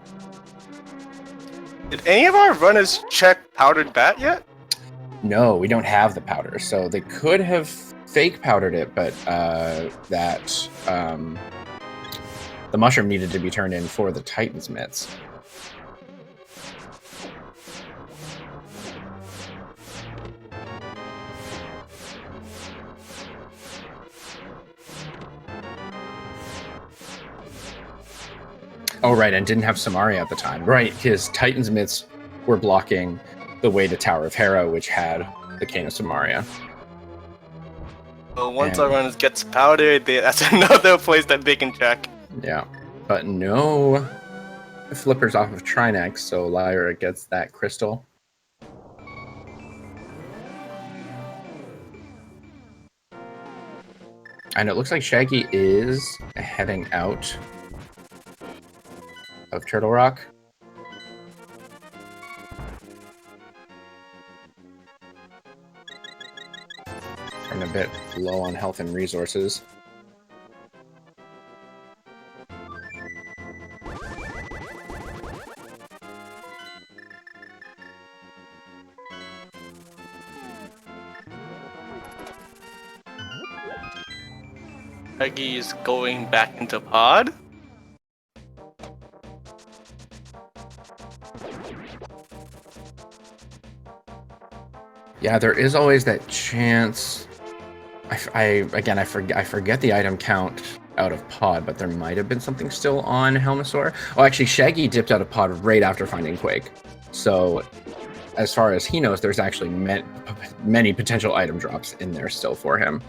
Speaker 2: Did any of our runners check powdered bat yet?
Speaker 1: No, we don't have the powder, so they could have fake powdered it, but the mushroom needed to be turned in for the Titan's mitts. Oh, right, and didn't have Samaria at the time. Right, his Titan's mitts were blocking the way to Tower of Hera, which had the Cane of Samaria.
Speaker 2: Well, once our runners gets powdered, that's another place that they can check.
Speaker 1: Yeah, but no flippers off of Trinex, so Lyra gets that crystal. And it looks like Shaggy is heading out of Turtle Rock. And a bit low on health and resources.
Speaker 2: Peggy is going back into pod.
Speaker 1: Yeah, there is always that chance. I forget the item count out of pod, but there might have been something still on Helmasaur. Oh, actually, Shaggy dipped out of pod right after finding Quake. So, as far as he knows, there's actually many potential item drops in there still for him.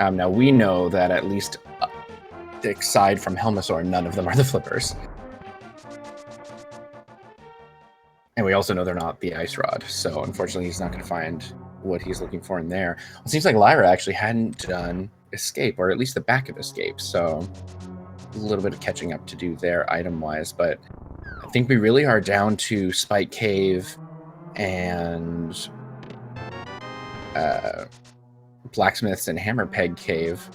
Speaker 1: Now, we know that at least aside from Helmasaur, none of them are the flippers. And we also know they're not the Ice Rod, so unfortunately he's not going to find what he's looking for in there. It seems like Lyra actually hadn't done Escape, or at least the back of Escape, so a little bit of catching up to do there item-wise, but I think we really are down to Spike Cave and Blacksmith's and Hammer Peg Cave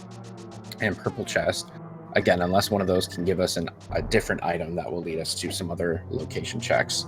Speaker 1: and Purple Chest. Again, unless one of those can give us a different item that will lead us to some other location checks.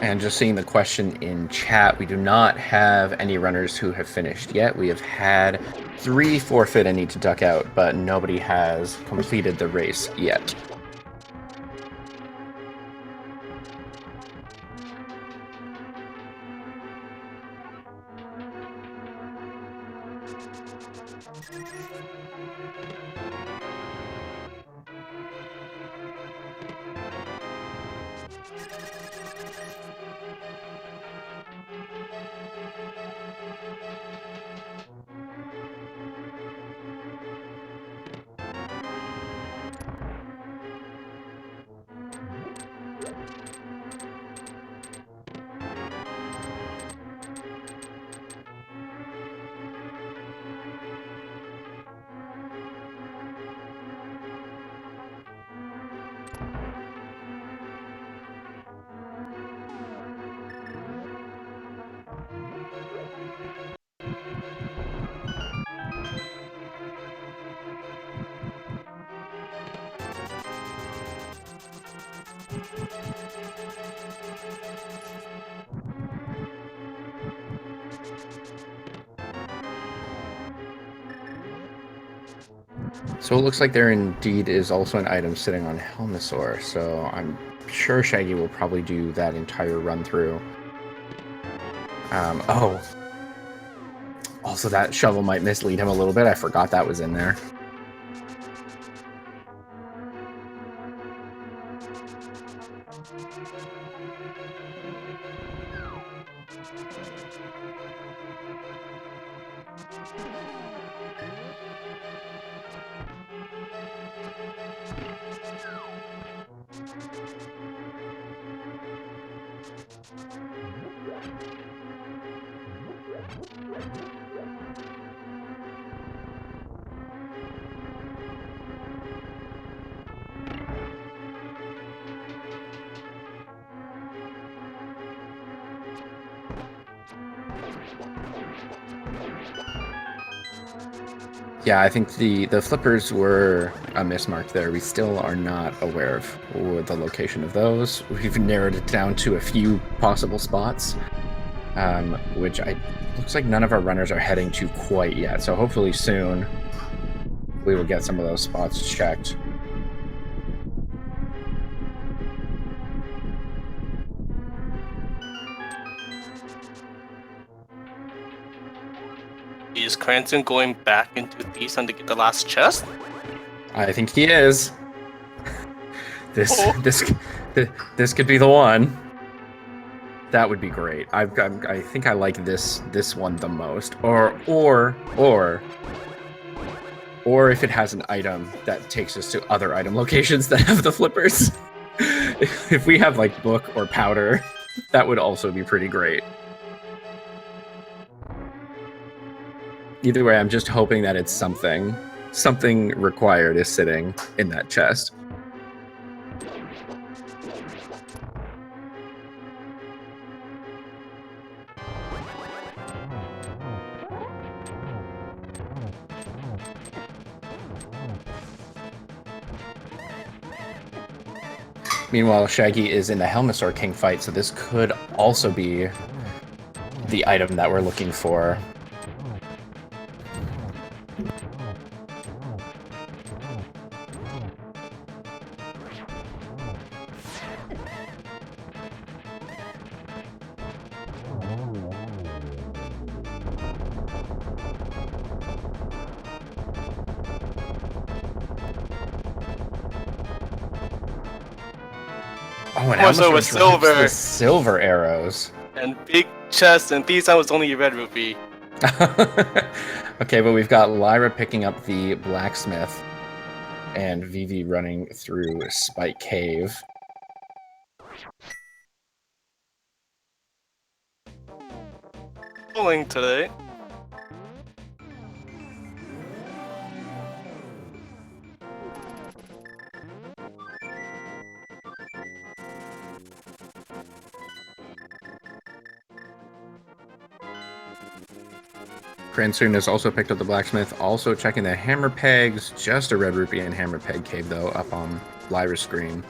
Speaker 1: And just seeing the question in chat, we do not have any runners who have finished yet. We have had 3 forfeit and need to duck out, but nobody has completed the race yet. So it looks like there indeed is also an item sitting on Helmosaur, so I'm sure Shaggy will probably do that entire run through. Oh. Also, that shovel might mislead him a little bit. I forgot that was in there. Yeah, I think the flippers were a mismark there. We still are not aware of the location of those. We've narrowed it down to a few possible spots, which looks like none of our runners are heading to quite yet. So hopefully soon we will get some of those spots checked.
Speaker 2: Is Cranston going back into the sun to get the last chest?
Speaker 1: I think he is. This
Speaker 2: Oh.
Speaker 1: this could be the one. That would be great. I think I like this one the most. Or if it has an item that takes us to other item locations that have the flippers. If we have like book or powder, that would also be pretty great. Either way, I'm just hoping that it's something required is sitting in that chest. Meanwhile, Shaggy is in the Helmosaur King fight, so this could also be the item that we're looking for. Oh, and
Speaker 2: Also with silver.
Speaker 1: Silver arrows.
Speaker 2: And big chest, and this time was only a red rupee.
Speaker 1: Okay, but we've got Lyra picking up the blacksmith and Vivi running through Spike Cave.
Speaker 2: Pulling today.
Speaker 1: Cranston has also picked up the blacksmith, also checking the hammer pegs. Just a red rupee and hammer peg cave, though, up on Lyra's screen.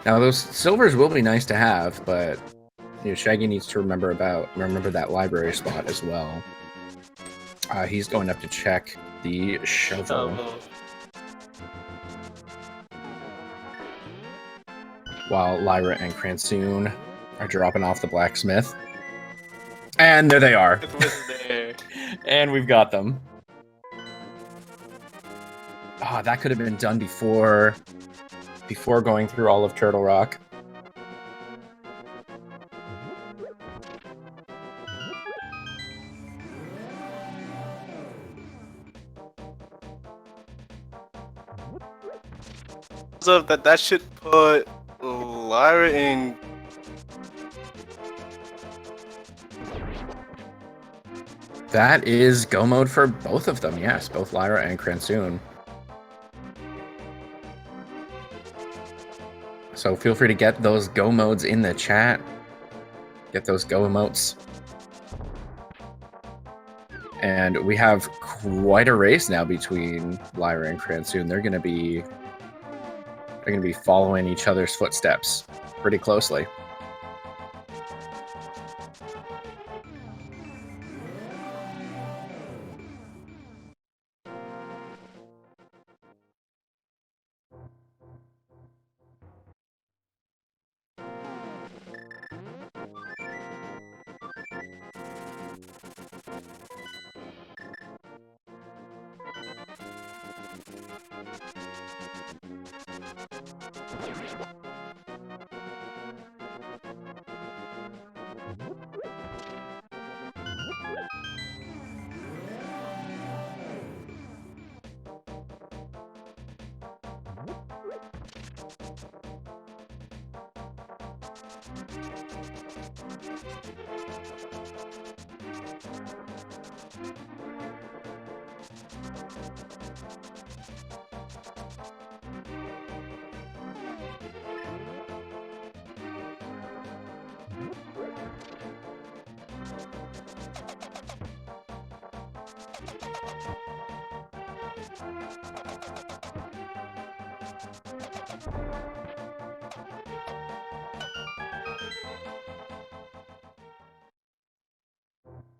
Speaker 1: Now, those silvers will be nice to have, but Shaggy needs to remember that library spot as well. He's going up to check the shovel. While Lyra and Cranston are dropping off the blacksmith. And there they are. And we've got them. That could have been done before going through all of Turtle Rock.
Speaker 2: So that should put Lyra in.
Speaker 1: That is go mode for both of them, yes, both Lyra and Cranston. So feel free to get those go modes in the chat. Get those go emotes. And we have quite a race now between Lyra and Cranston. They're gonna be following each other's footsteps pretty closely.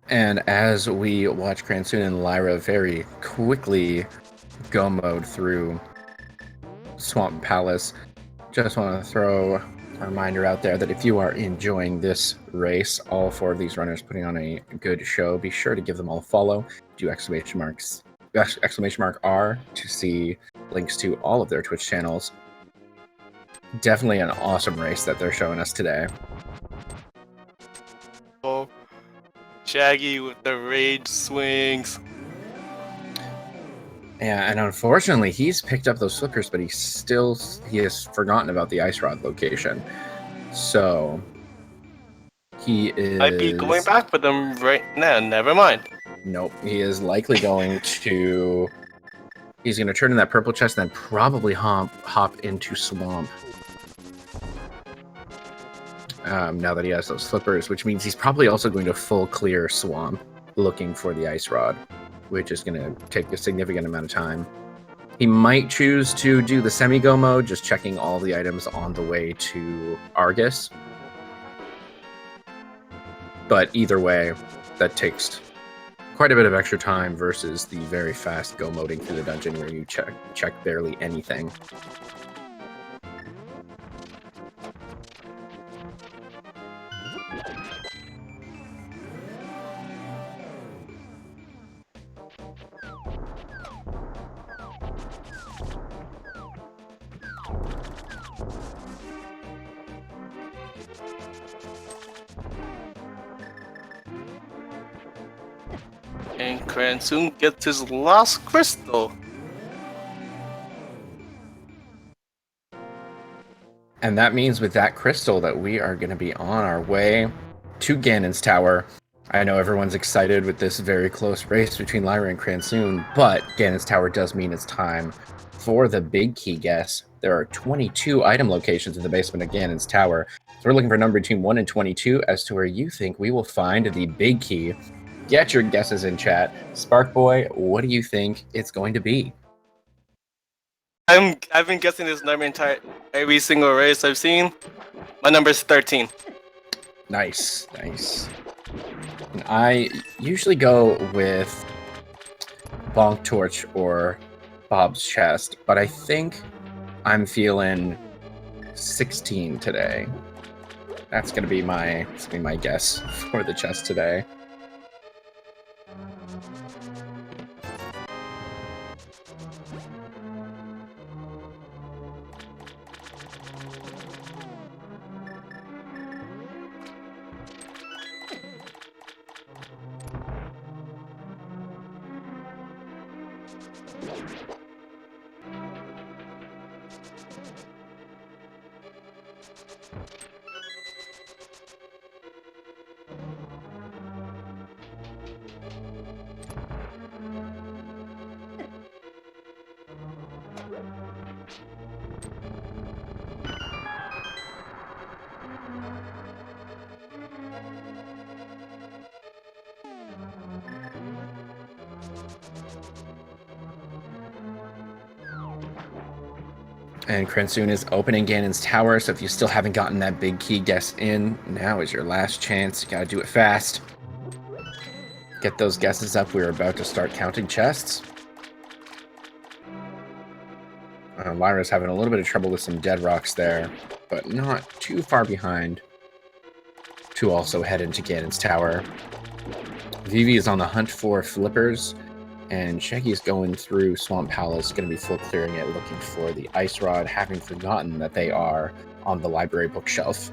Speaker 1: And as we watch Cransoon and Lyra very quickly go mode through Swamp Palace, just want to throw a reminder out there that if you are enjoying this race, all 4 of these runners putting on a good show, be sure to give them all a follow. Do exclamation mark R to see links to all of their Twitch channels. Definitely an awesome race that they're showing us today.
Speaker 2: Oh, Shaggy with the rage swings.
Speaker 1: Yeah, and unfortunately, he's picked up those flippers, but he has forgotten about the ice rod location. So he is
Speaker 2: Might be going back for them right now. Never mind.
Speaker 1: Nope, he is likely going to. He's going to turn in that purple chest and then probably hop into Swamp. Now that he has those flippers, which means he's probably also going to full clear Swamp looking for the ice rod, which is going to take a significant amount of time. He might choose to do the semi-go mode, just checking all the items on the way to Argus. But either way, that takes quite a bit of extra time versus the very fast go moding through the dungeon where you check barely anything.
Speaker 2: And Cransoon gets his last crystal.
Speaker 1: And that means with that crystal that we are going to be on our way to Ganon's Tower. I know everyone's excited with this very close race between Lyra and Cransoon, but Ganon's Tower does mean it's time for the big key guess. There are 22 item locations in the basement of Ganon's Tower. So we're looking for a number between 1 and 22 as to where you think we will find the big key. Get your guesses in chat. Sparkboy, what do you think it's going to be?
Speaker 2: I've been guessing this number every single race I've seen. My number is 13.
Speaker 1: Nice. And I usually go with Bonk Torch or Bob's Chest, but I think I'm feeling 16 today. That's gonna be my guess for the chest today. And Cransoon is opening Ganon's Tower, so if you still haven't gotten that big key guess in, now is your last chance. You gotta do it fast. Get those guesses up. We're about to start counting chests. Lyra's having a little bit of trouble with some dead rocks there, but not too far behind to also head into Ganon's Tower. Vivi is on the hunt for flippers, and Shaggy is going through Swamp Palace, going to be full clearing it, looking for the ice rod, having forgotten that they are on the library bookshelf.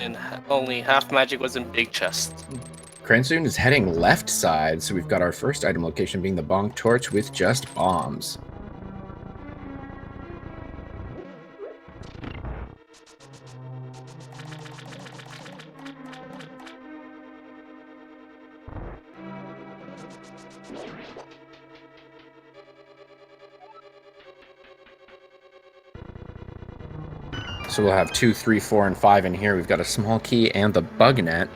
Speaker 2: And only half magic was in big chest.
Speaker 1: Cransoon is heading left side, so we've got our first item location being the Bonk Torch with just bombs. So we'll have 2, 3, 4, and 5 in here. We've got a small key and the bug net.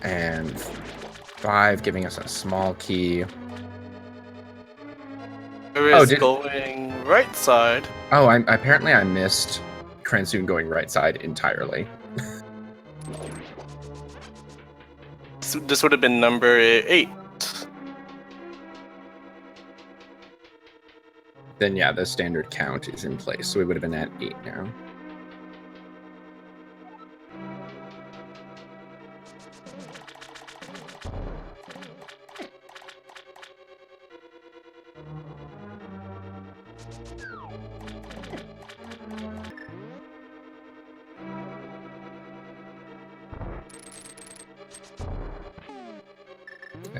Speaker 1: And 5 giving us a small key.
Speaker 2: Going right side.
Speaker 1: Oh, apparently I missed Kransoon going right side entirely.
Speaker 2: So this would have been number 8.
Speaker 1: Then yeah, the standard count is in place, so we would have been at 8 now.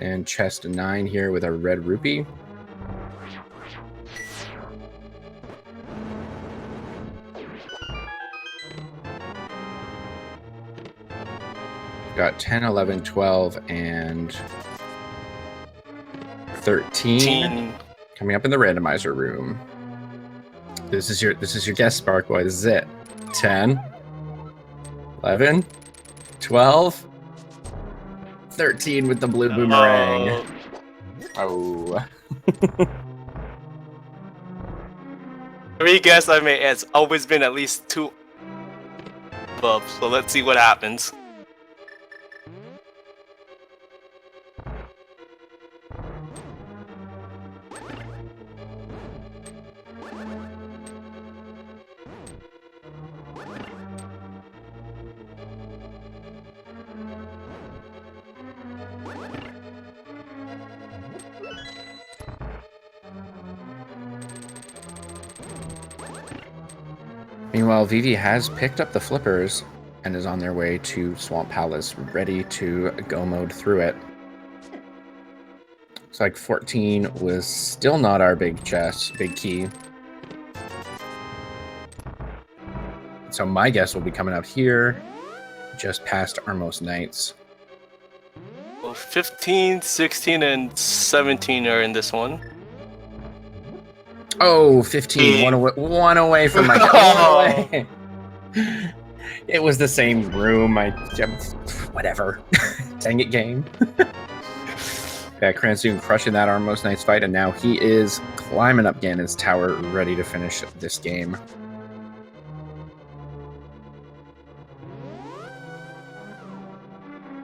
Speaker 1: And chest 9 here with a red rupee. Got 10, 11, 12, and 13 coming up in the randomizer room. This is your guess, Spark Boy. This is it. 10, 11, 12, 13 with the blue boomerang. Oh.
Speaker 2: Every guess I made has always been at least 2 above, so let's see what happens.
Speaker 1: Meanwhile, Vivi has picked up the flippers and is on their way to Swamp Palace, ready to go mode through it. Looks like 14 was still not our big key. So my guess will be coming out here, just past Armos Knights.
Speaker 2: Well, 15, 16, and 17 are in this one.
Speaker 1: Oh, 15. One away from my away. It was the same room. Whatever. Dang it, game. Yeah, Kransoon crushing that Armos Knights fight, and now he is climbing up Ganon's tower, ready to finish this game.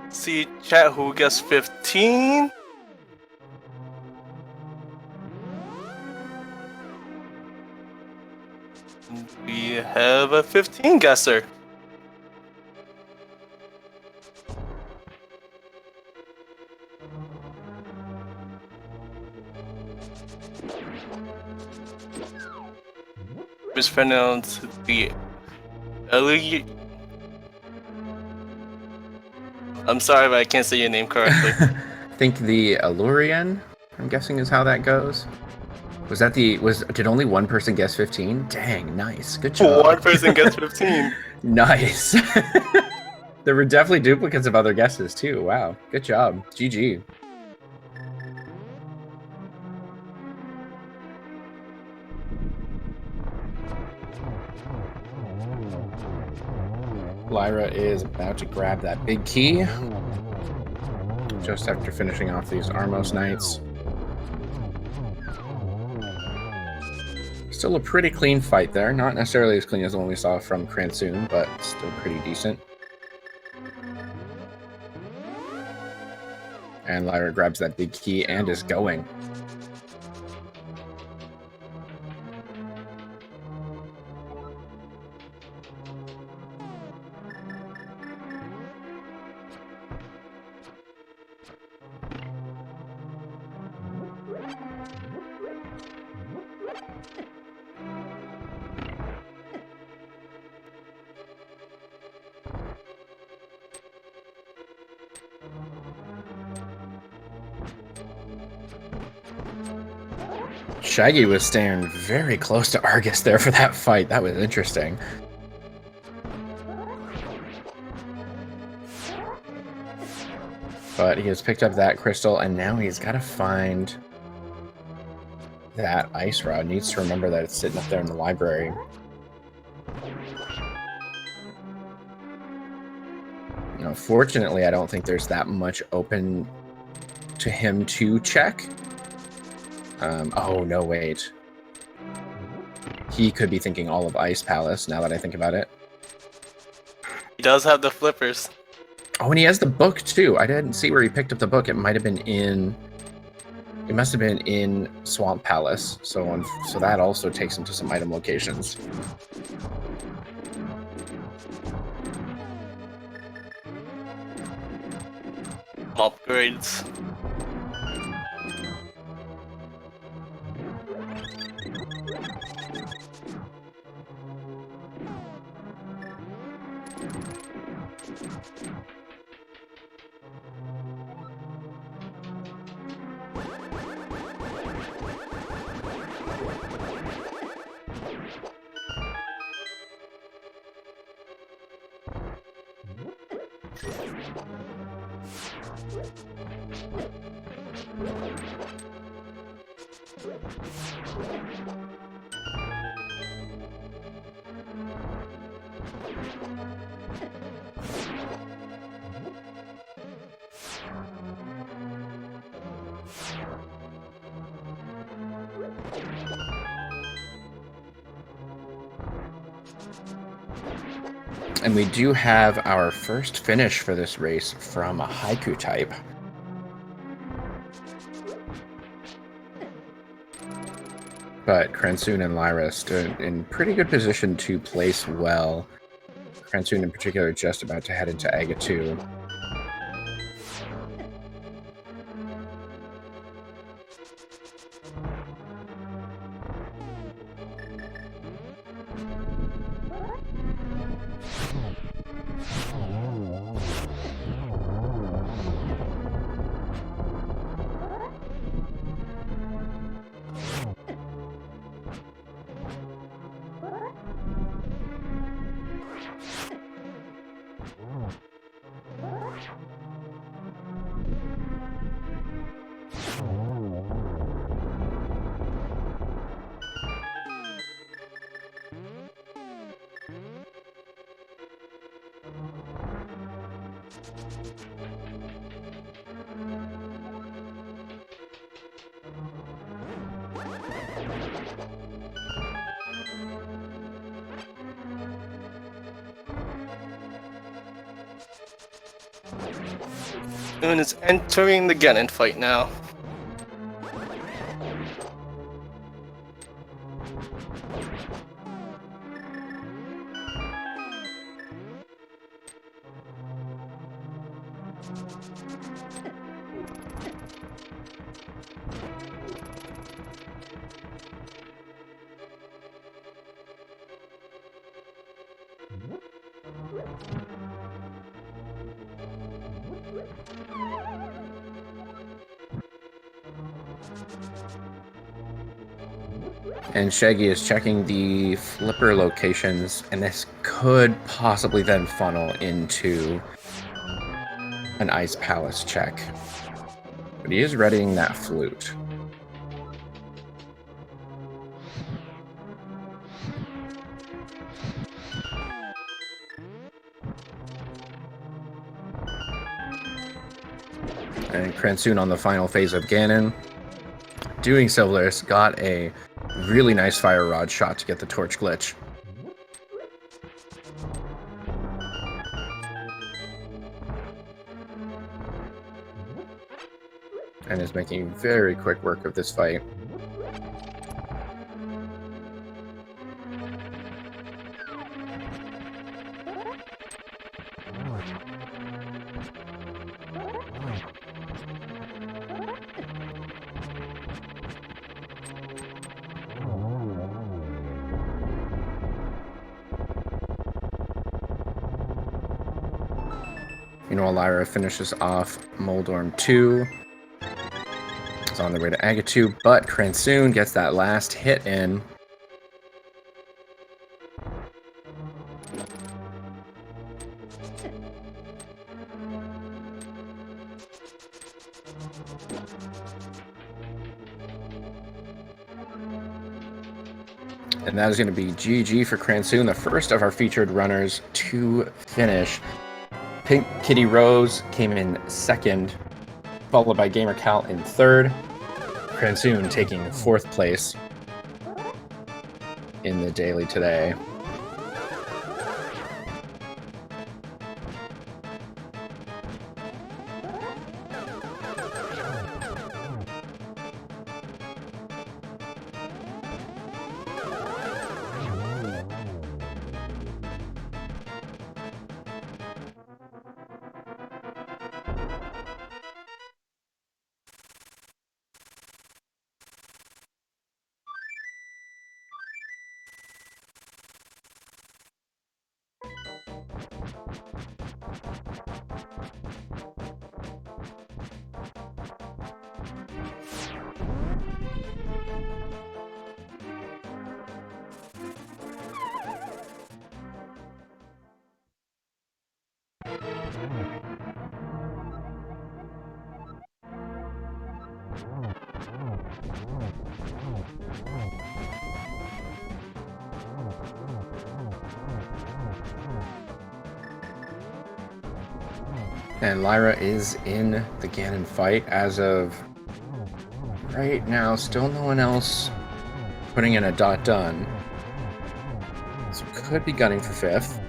Speaker 2: See, chat, who guessed 15? We have a 15 guesser. Mispronounced the I'm sorry, but I can't say your name correctly.
Speaker 1: I think the Allurian, I'm guessing, is how that goes. Did only one person guess 15? Dang, nice. Good job.
Speaker 2: One person guessed 15.
Speaker 1: Nice. There were definitely duplicates of other guesses too. Wow. Good job. GG. Lyra is about to grab that big key just after finishing off these Armos Knights. Still a pretty clean fight there. Not necessarily as clean as the one we saw from Kransoon, but still pretty decent. And Lyra grabs that big key and is going. Shaggy was staying very close to Argus there for that fight. That was interesting. But he has picked up that crystal, and now he's got to find that ice rod. Needs to remember that it's sitting up there in the library. You know, fortunately, I don't think there's that much open to him to check. Oh, no, wait. He could be thinking all of Ice Palace, now that I think about it.
Speaker 2: He does have the flippers.
Speaker 1: Oh, and he has the book, too. I didn't see where he picked up the book. It might have been in... It must have been in Swamp Palace, so that also takes him to some item locations.
Speaker 2: Upgrades.
Speaker 1: And we do have our first finish for this race from a Haiku type. But Kransoon and Lyra stood in pretty good position to place well. Kransoon in particular just about to head into Aga 2.
Speaker 2: Moon is entering the Ganon fight now.
Speaker 1: And Shaggy is checking the flipper locations, and this could possibly then funnel into an Ice Palace check. But he is readying that flute. And Kransoon on the final phase of Ganon. Doing so, Lyris got a really nice fire rod shot to get the torch glitch. And is making very quick work of this fight. You know, Lyra finishes off Moldorm 2. It's on the way to Aga 2, but Kransoon gets that last hit in. And that is going to be GG for Cransoon, the first of our featured runners to finish. Pink Kitty Rose came in second, followed by Gamer Cal in third. Cransoon taking fourth place in the daily today. And Lyra is in the Ganon fight as of right now. Still no one else putting in a done. So could be gunning for fifth.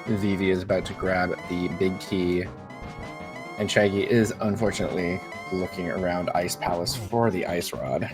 Speaker 1: Vivi is about to grab the big key. And Shaggy is unfortunately looking around Ice Palace for the Ice Rod.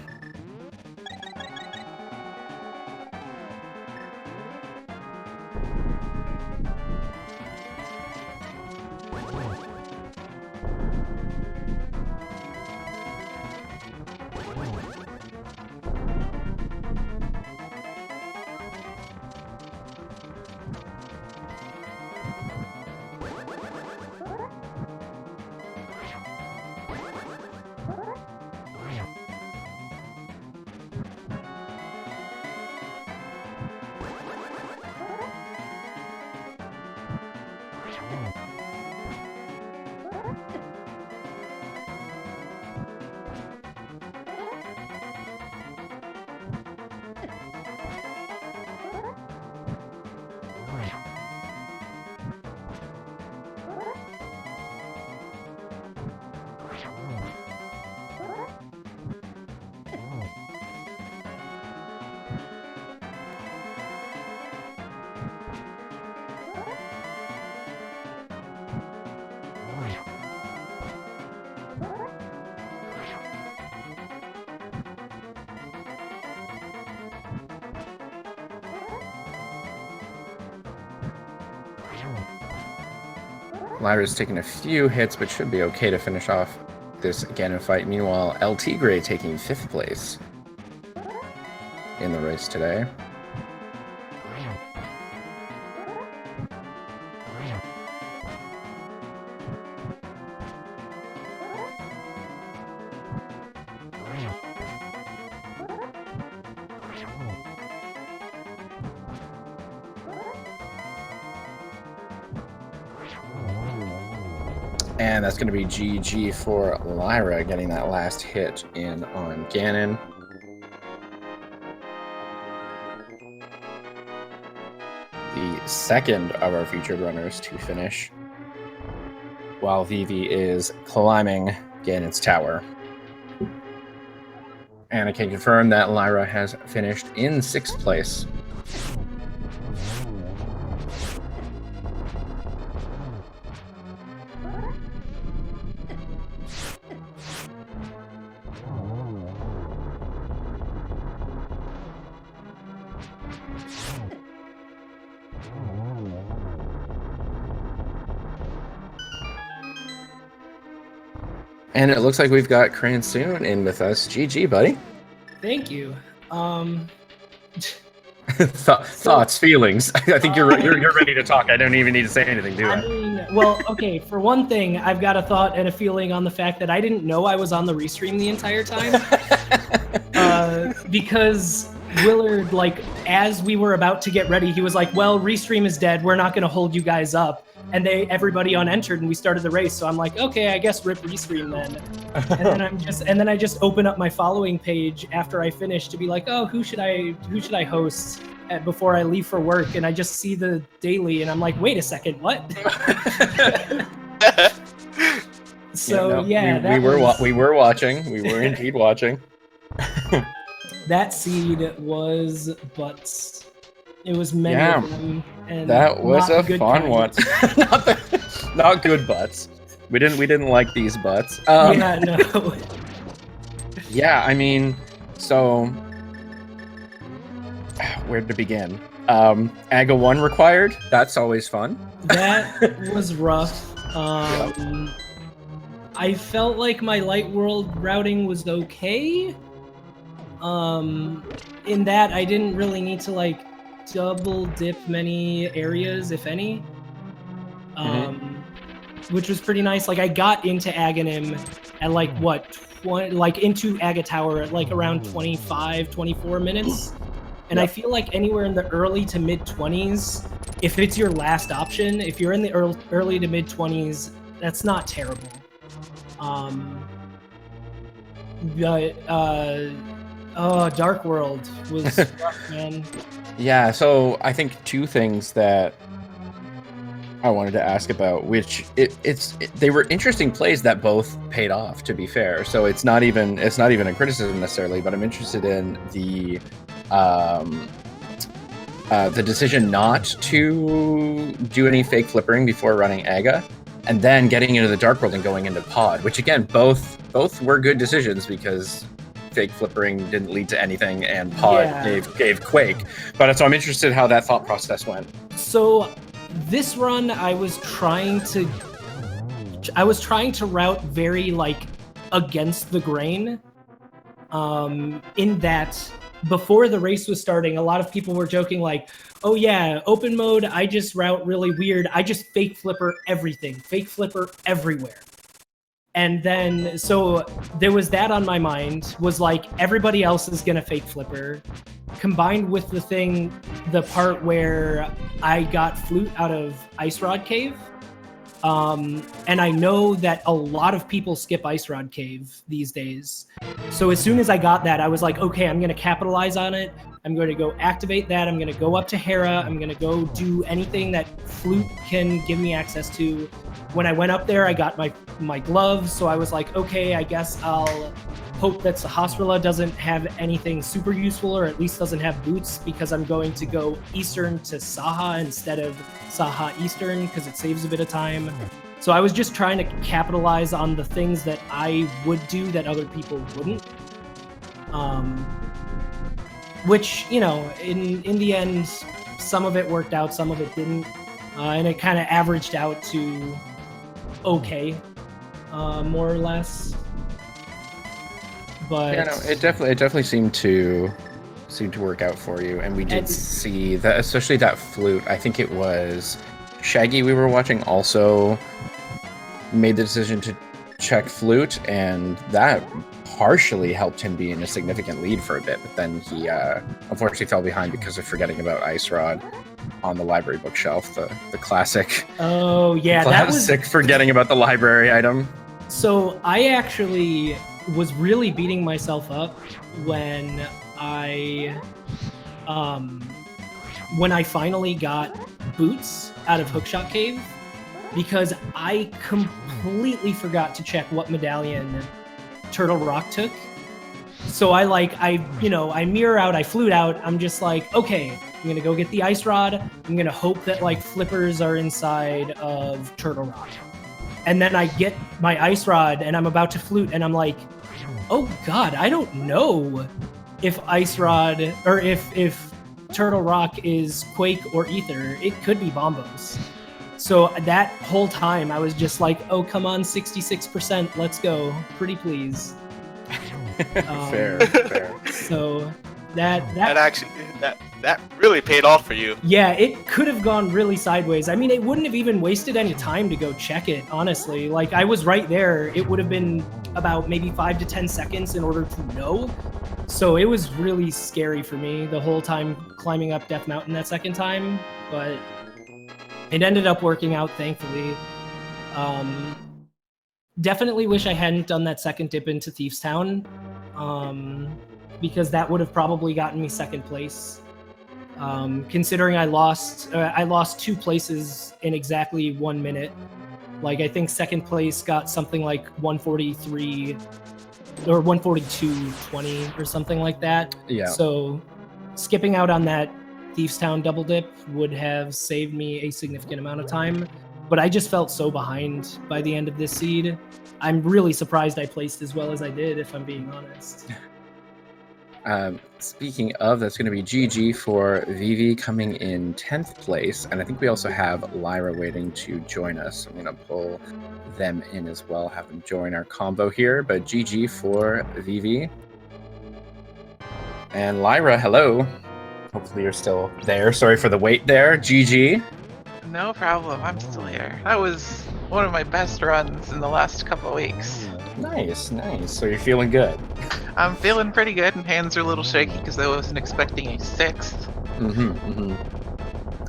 Speaker 1: Lyra's taking a few hits, but should be okay to finish off this Ganon fight. Meanwhile, LT Gray taking fifth place in the race today. And that's going to be GG for Lyra, getting that last hit in on Ganon. The second of our featured runners to finish, while Vivi is climbing Ganon's tower. And I can confirm that Lyra has finished in sixth place. And it looks like we've got Cransoon in with us. GG, buddy.
Speaker 3: Thank you.
Speaker 1: Thoughts, feelings. I think you're ready to talk. I don't even need to say anything, do I?
Speaker 3: I mean, well, okay. For one thing, I've got a thought and a feeling on the fact that I didn't know I was on the restream the entire time, because Willard, like, as we were about to get ready, he was like, well, Restream is dead. We're not going to hold you guys up. And everybody unentered and we started the race. So I'm like, okay, I guess rip Restream then. And then I just open up my following page after I finish to be like, oh, who should I host before I leave for work? And I just see the daily and I'm like, wait a second, what? So we
Speaker 1: were watching. We were indeed watching.
Speaker 3: That seed was butts. It was many of them, and
Speaker 1: that was a fun one. Not good butts. We didn't like these butts.
Speaker 3: Yeah, no.
Speaker 1: Yeah, I mean, so where to begin? AGA 1 required. That's always fun.
Speaker 3: That was rough. I felt like my light world routing was okay. In that I didn't really need to like double dip many areas, if any. Which was pretty nice. Like I got into Aghanim at like into Aga Tower at like around 25, 24 minutes. And I feel like anywhere in the early to mid 20s, if it's your last option, if you're in the early to mid 20s, that's not terrible. Dark World was rough, man.
Speaker 1: Yeah, so I think two things that I wanted to ask about, which they were interesting plays that both paid off, to be fair. So it's not even a criticism necessarily, but I'm interested in the decision not to do any fake flippering before running AGA, and then getting into the Dark World and going into Pod, which again both were good decisions because fake flippering didn't lead to anything, and Pod gave Quake. But so I'm interested how that thought process went.
Speaker 3: So this run, I was trying to route very like against the grain. In that before the race was starting, a lot of people were joking like, oh yeah, open mode, I just route really weird. I just fake flipper everything, fake flipper everywhere. And then, so there was that on my mind, was like, everybody else is gonna fake flipper, combined with the part where I got flute out of Ice Rod Cave. And I know that a lot of people skip Ice Rod Cave these days. So as soon as I got that, I was like, okay, I'm gonna capitalize on it. I'm going to go activate that. I'm going to go up to Hera. I'm going to go do anything that Flute can give me access to. When I went up there, I got my gloves. So I was like, okay, I guess I'll hope that Sahasrara doesn't have anything super useful, or at least doesn't have boots, because I'm going to go Eastern to Saha instead of Saha Eastern, because it saves a bit of time. So I was just trying to capitalize on the things that I would do that other people wouldn't. Which, you know, in the end, some of it worked out, some of it didn't. And it kind of averaged out to okay, more or less. But
Speaker 1: yeah, no, it definitely seemed to work out for you, and we did see that, especially that flute. I think it was Shaggy we were watching also made the decision to check flute, and that partially helped him be in a significant lead for a bit, but then he unfortunately fell behind because of forgetting about Ice Rod on the library bookshelf, the classic.
Speaker 3: Oh yeah,
Speaker 1: classic forgetting about the library item.
Speaker 3: So I actually was really beating myself up when I finally got boots out of Hookshot Cave, because I completely forgot to check what medallion Turtle Rock took. So I mirror out, I flute out. I'm just like, okay, I'm gonna go get the Ice Rod. I'm gonna hope that like flippers are inside of Turtle Rock. And then I get my Ice Rod and I'm about to flute and I'm like, oh God, I don't know if Ice Rod or if Turtle Rock is Quake or Ether. It could be Bombos. So that whole time I was just like, oh, come on, 66%, let's go. Pretty please.
Speaker 1: Fair.
Speaker 3: So that
Speaker 2: really paid off for you.
Speaker 3: Yeah, it could have gone really sideways. I mean, it wouldn't have even wasted any time to go check it, honestly. Like, I was right there. It would have been about maybe 5 to 10 seconds in order to know. So it was really scary for me the whole time climbing up Death Mountain that second time, but it ended up working out, thankfully. Definitely wish I hadn't done that second dip into Thieves Town, because that would have probably gotten me second place. Considering I lost 2 places in exactly 1 minute. Like, I think second place got something like 143 or 142.20 or something like that.
Speaker 1: Yeah.
Speaker 3: So skipping out on that Thieves Town double dip would have saved me a significant amount of time. But I just felt so behind by the end of this seed. I'm really surprised I placed as well as I did, if I'm being honest.
Speaker 1: Speaking of, that's going to be GG for Vivi coming in 10th place. And I think we also have Lyra waiting to join us. I'm going to pull them in as well, have them join our combo here. But GG for Vivi. And Lyra, hello. Hopefully you're still there. Sorry for the wait there. GG.
Speaker 4: No problem, I'm still here. That was one of my best runs in the last couple of weeks.
Speaker 1: Nice, nice. So you're feeling good.
Speaker 4: I'm feeling pretty good, and hands are a little shaky because I wasn't expecting a 6th.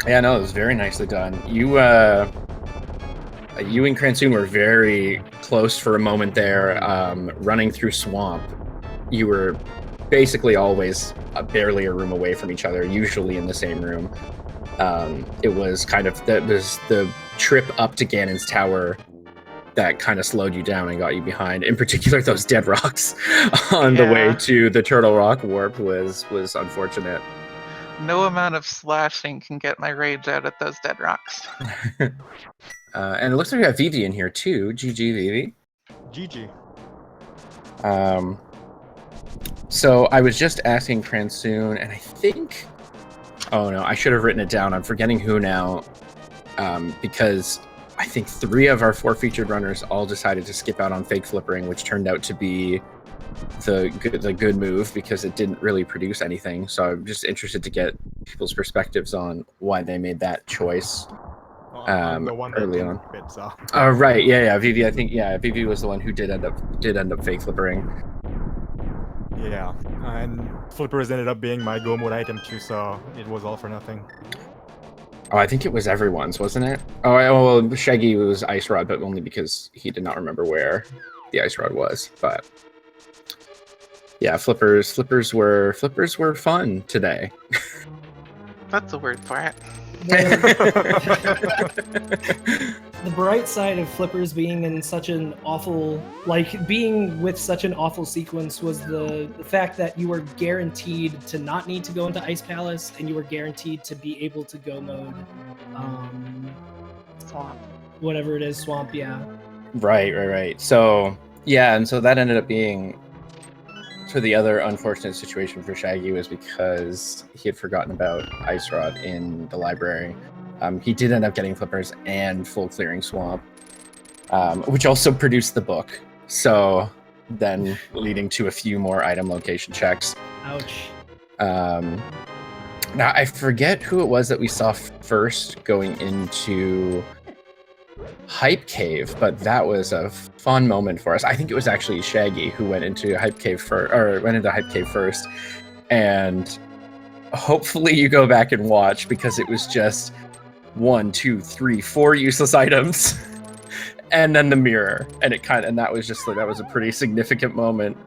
Speaker 1: Yeah, no, it was very nicely done. You and Cransoon were very close for a moment there, running through Swamp. You were basically always barely a room away from each other, usually in the same room. It was kind of the trip up to Ganon's Tower that kind of slowed you down and got you behind. In particular, those dead rocks on the way to the Turtle Rock Warp was unfortunate.
Speaker 4: No amount of slashing can get my rage out at those dead rocks.
Speaker 1: And it looks like we have Vivi in here too. GG, Vivi.
Speaker 5: GG.
Speaker 1: So I was just asking Cransoon, and I think... Oh no, I should have written it down. I'm forgetting who now, because I think 3 of our 4 featured runners all decided to skip out on fake flippering, which turned out to be the good move because it didn't really produce anything. So I'm just interested to get people's perspectives on why they made that choice.
Speaker 5: I'm the one
Speaker 1: early
Speaker 5: that
Speaker 1: on.
Speaker 5: Bit, so.
Speaker 1: Right, yeah, Vivi. I think Vivi was the one who did end up fake flippering.
Speaker 5: Yeah, and flippers ended up being my go mode item too, so it was all for nothing.
Speaker 1: Oh, I think it was everyone's, wasn't it? Oh, Shaggy was Ice Rod, but only because he did not remember where the Ice Rod was. But yeah, flippers were fun today.
Speaker 4: That's a word for it.
Speaker 3: The bright side of flippers being in such an awful, being with such an awful sequence was the fact that you were guaranteed to not need to go into Ice Palace, and you were guaranteed to be able to go mode
Speaker 4: Swamp.
Speaker 3: Whatever it is, Swamp, yeah.
Speaker 1: Right. So yeah, and so that ended up being... So the other unfortunate situation for Shaggy was because he had forgotten about Ice Rod in the library. He did end up getting flippers and full clearing Swamp, which also produced the book. So then leading to a few more item location checks.
Speaker 3: Ouch.
Speaker 1: Now I forget who it was that we saw first going into Hype Cave, but that was a fun moment for us. I think it was actually Shaggy who went into Hype Cave first, and hopefully you go back and watch, because it was just 1, 2, 3, 4 useless items, and then the mirror, and that was a pretty significant moment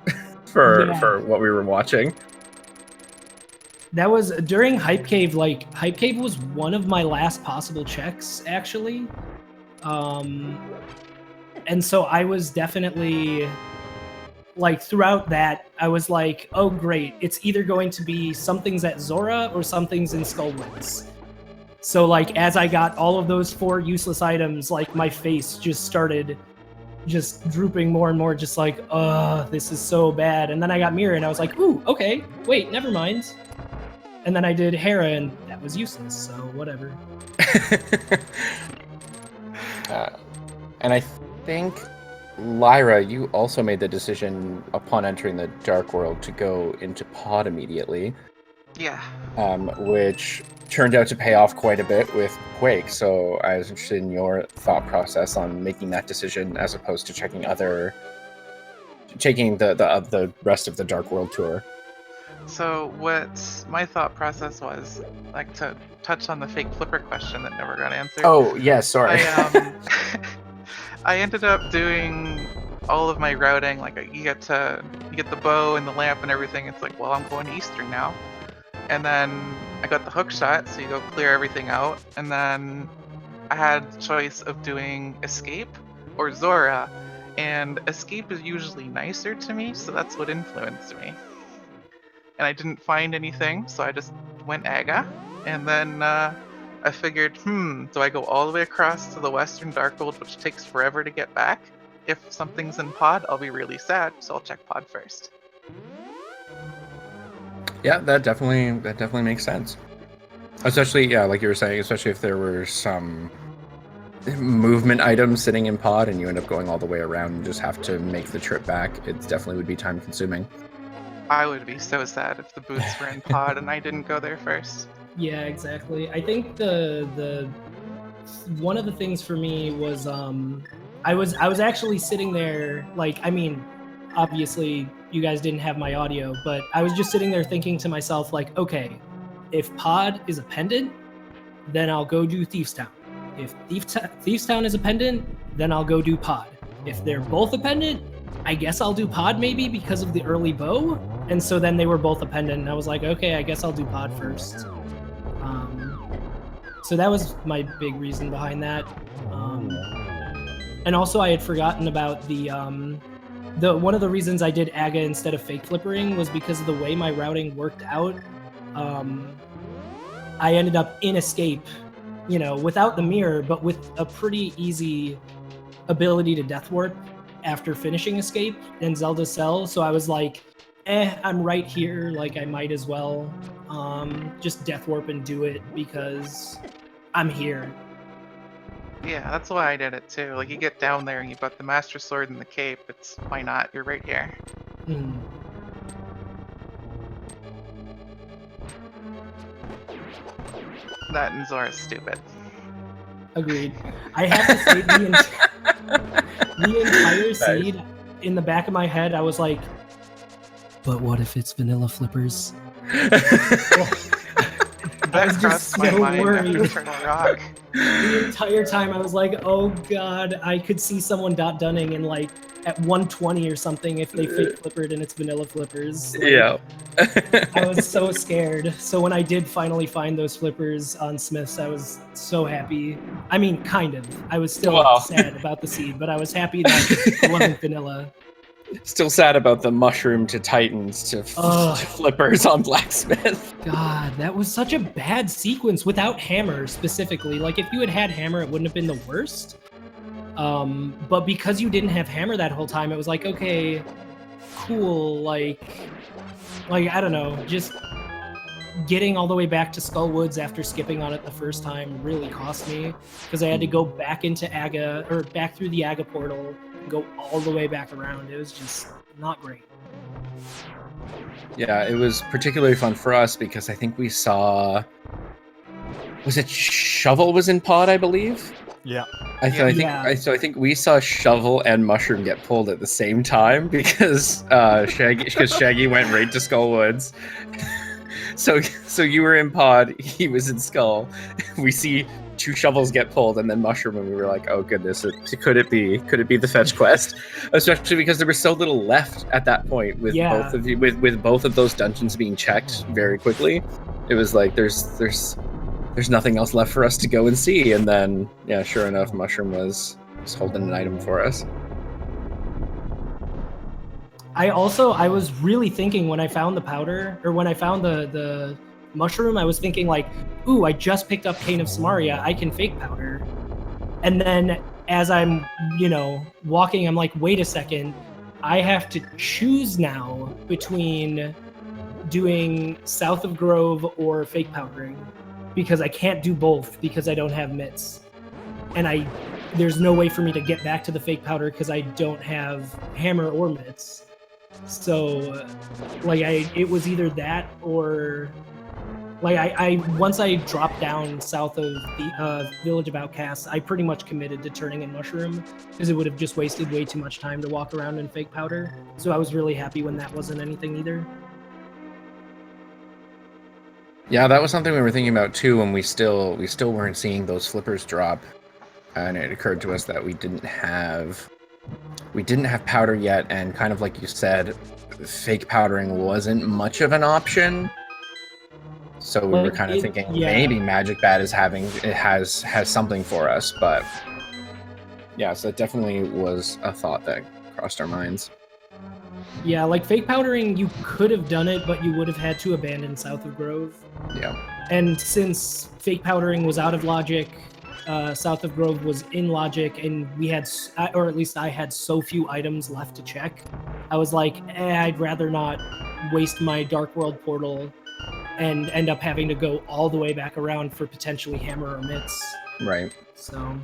Speaker 1: for what we were watching.
Speaker 3: That was during Hype Cave. Hype Cave was one of my last possible checks, actually. And so I was definitely throughout that, I was like, oh great, it's either going to be something's at Zora or something's in Skullwoods. So as I got all of those 4 useless items, my face just started just drooping more and more, just this is so bad. And then I got Mirror and I was like, ooh, okay, wait, never mind. And then I did Hera and that was useless, so whatever.
Speaker 1: And I think, Lyra, you also made the decision upon entering the Dark World to go into Pod immediately.
Speaker 4: Yeah.
Speaker 1: Which turned out to pay off quite a bit with Quake, so I was interested in your thought process on making that decision as opposed to taking the rest of the Dark World tour.
Speaker 4: So what my thought process was, like to touch on the fake flipper question that never got answered.
Speaker 1: Oh, yeah, sorry.
Speaker 4: I ended up doing all of my routing. Like you get the bow and the lamp and everything. It's like, well, I'm going to Eastern now, and then I got the hook shot, so you go clear everything out, and then I had the choice of doing Escape or Zora, and Escape is usually nicer to me, so that's what influenced me. And I didn't find anything, so I just went Aga, and then I figured, do I go all the way across to the Western Darkhold, which takes forever to get back? If something's in pod, I'll be really sad, so I'll check pod first.
Speaker 1: Yeah, that definitely makes sense. Especially, yeah, like you were saying, especially if there were some movement items sitting in pod and you end up going all the way around and just have to make the trip back, it definitely would be time consuming.
Speaker 4: I would be so sad if the boots were in pod and I didn't go there first.
Speaker 3: Yeah, exactly. I think the one of the things for me was I was actually sitting there, like, I mean, obviously you guys didn't have my audio, but I was just sitting there thinking to myself, like, okay, if pod is a pendant, then I'll go do Thief's Town. If Thief's Town is a pendant, then I'll go do pod. If they're both a pendant, I guess I'll do pod maybe because of the early bow. And so then they were both a pendant, and I was like, okay, I guess I'll do pod first. So that was my big reason behind that. And also I had forgotten about the one of the reasons I did Aga instead of fake flippering was because of the way my routing worked out. I ended up in Escape, you know, without the mirror, but with a pretty easy ability to death warp after finishing Escape in Zelda's Cell. So I was like, I'm right here, like I might as well just death warp and do it because I'm here.
Speaker 4: Yeah, that's why I did it too. Like you get down there and you've got the Master Sword and the cape, it's why not? You're right here. That and Zora's stupid.
Speaker 3: Agreed. I have to say the entire seed in the back of my head, I was like, but what if it's vanilla flippers?
Speaker 4: That
Speaker 3: was just
Speaker 4: crossed my
Speaker 3: so
Speaker 4: mind
Speaker 3: worried.
Speaker 4: after Eternal Rock.
Speaker 3: The entire time I was like, oh god, I could see someone dunning in like at 120 or something if they fake flippered and it's vanilla flippers. Like,
Speaker 1: Yeah.
Speaker 3: I was so scared. So when I did finally find those flippers on Smith's, I was so happy. I mean, kind of. I was still sad about the seed, but I was happy that it wasn't vanilla.
Speaker 1: Still sad about the mushroom to Titans to flippers on Blacksmith.
Speaker 3: God, that was such a bad sequence without hammer specifically. Like if you had had hammer, it wouldn't have been the worst. But because you didn't have hammer that whole time, it was like, okay, cool. Like I don't know, just getting all the way back to Skull Woods after skipping on it the first time really cost me because I had to go back into Aga or back through the Aga portal. Go all the way back around. It was just not great.
Speaker 1: Yeah, it was particularly fun for us because I think we saw, was it Shovel was in pod, I believe?
Speaker 5: Yeah.
Speaker 1: I think we saw Shovel and Mushroom get pulled at the same time because Shaggy went right to Skull Woods. So you were in pod, he was in Skull. We see two Shovels get pulled and then Mushroom, and we were like, oh goodness, could it be the fetch quest? Especially because there was so little left at that point with both of you, with both of those dungeons being checked very quickly. It was like there's nothing else left for us to go and see, and then yeah, sure enough, Mushroom was holding an item for us.
Speaker 3: I was really thinking when I found the powder, or when I found the mushroom, I was thinking like, ooh, I just picked up Cane of Samaria, I can fake powder. And then as I'm, walking, I'm like, wait a second, I have to choose now between doing South of Grove or fake powdering because I can't do both because I don't have mitts. And there's no way for me to get back to the fake powder because I don't have hammer or mitts. So it was either that or once I dropped down south of the Village of Outcasts, I pretty much committed to turning in Mushroom because it would have just wasted way too much time to walk around in fake powder. So I was really happy when that wasn't anything either.
Speaker 1: Yeah, that was something we were thinking about too, and we still weren't seeing those flippers drop. And it occurred to us that we didn't have powder yet, and kind of like you said, fake powdering wasn't much of an option. So we were
Speaker 3: Like,
Speaker 1: kind of thinking
Speaker 3: yeah.
Speaker 1: maybe Magic Bat has something for us, but yeah, so that definitely was a thought that crossed our minds.
Speaker 3: Yeah, like fake powdering, you could have done it, but you would have had to abandon South of Grove.
Speaker 1: Yeah.
Speaker 3: And since fake powdering was out of Logic, South of Grove was in Logic, and we had, or at least I had so few items left to check, I was like, I'd rather not waste my Dark World portal and end up having to go all the way back around for potentially hammer or mitts.
Speaker 1: Right.
Speaker 3: So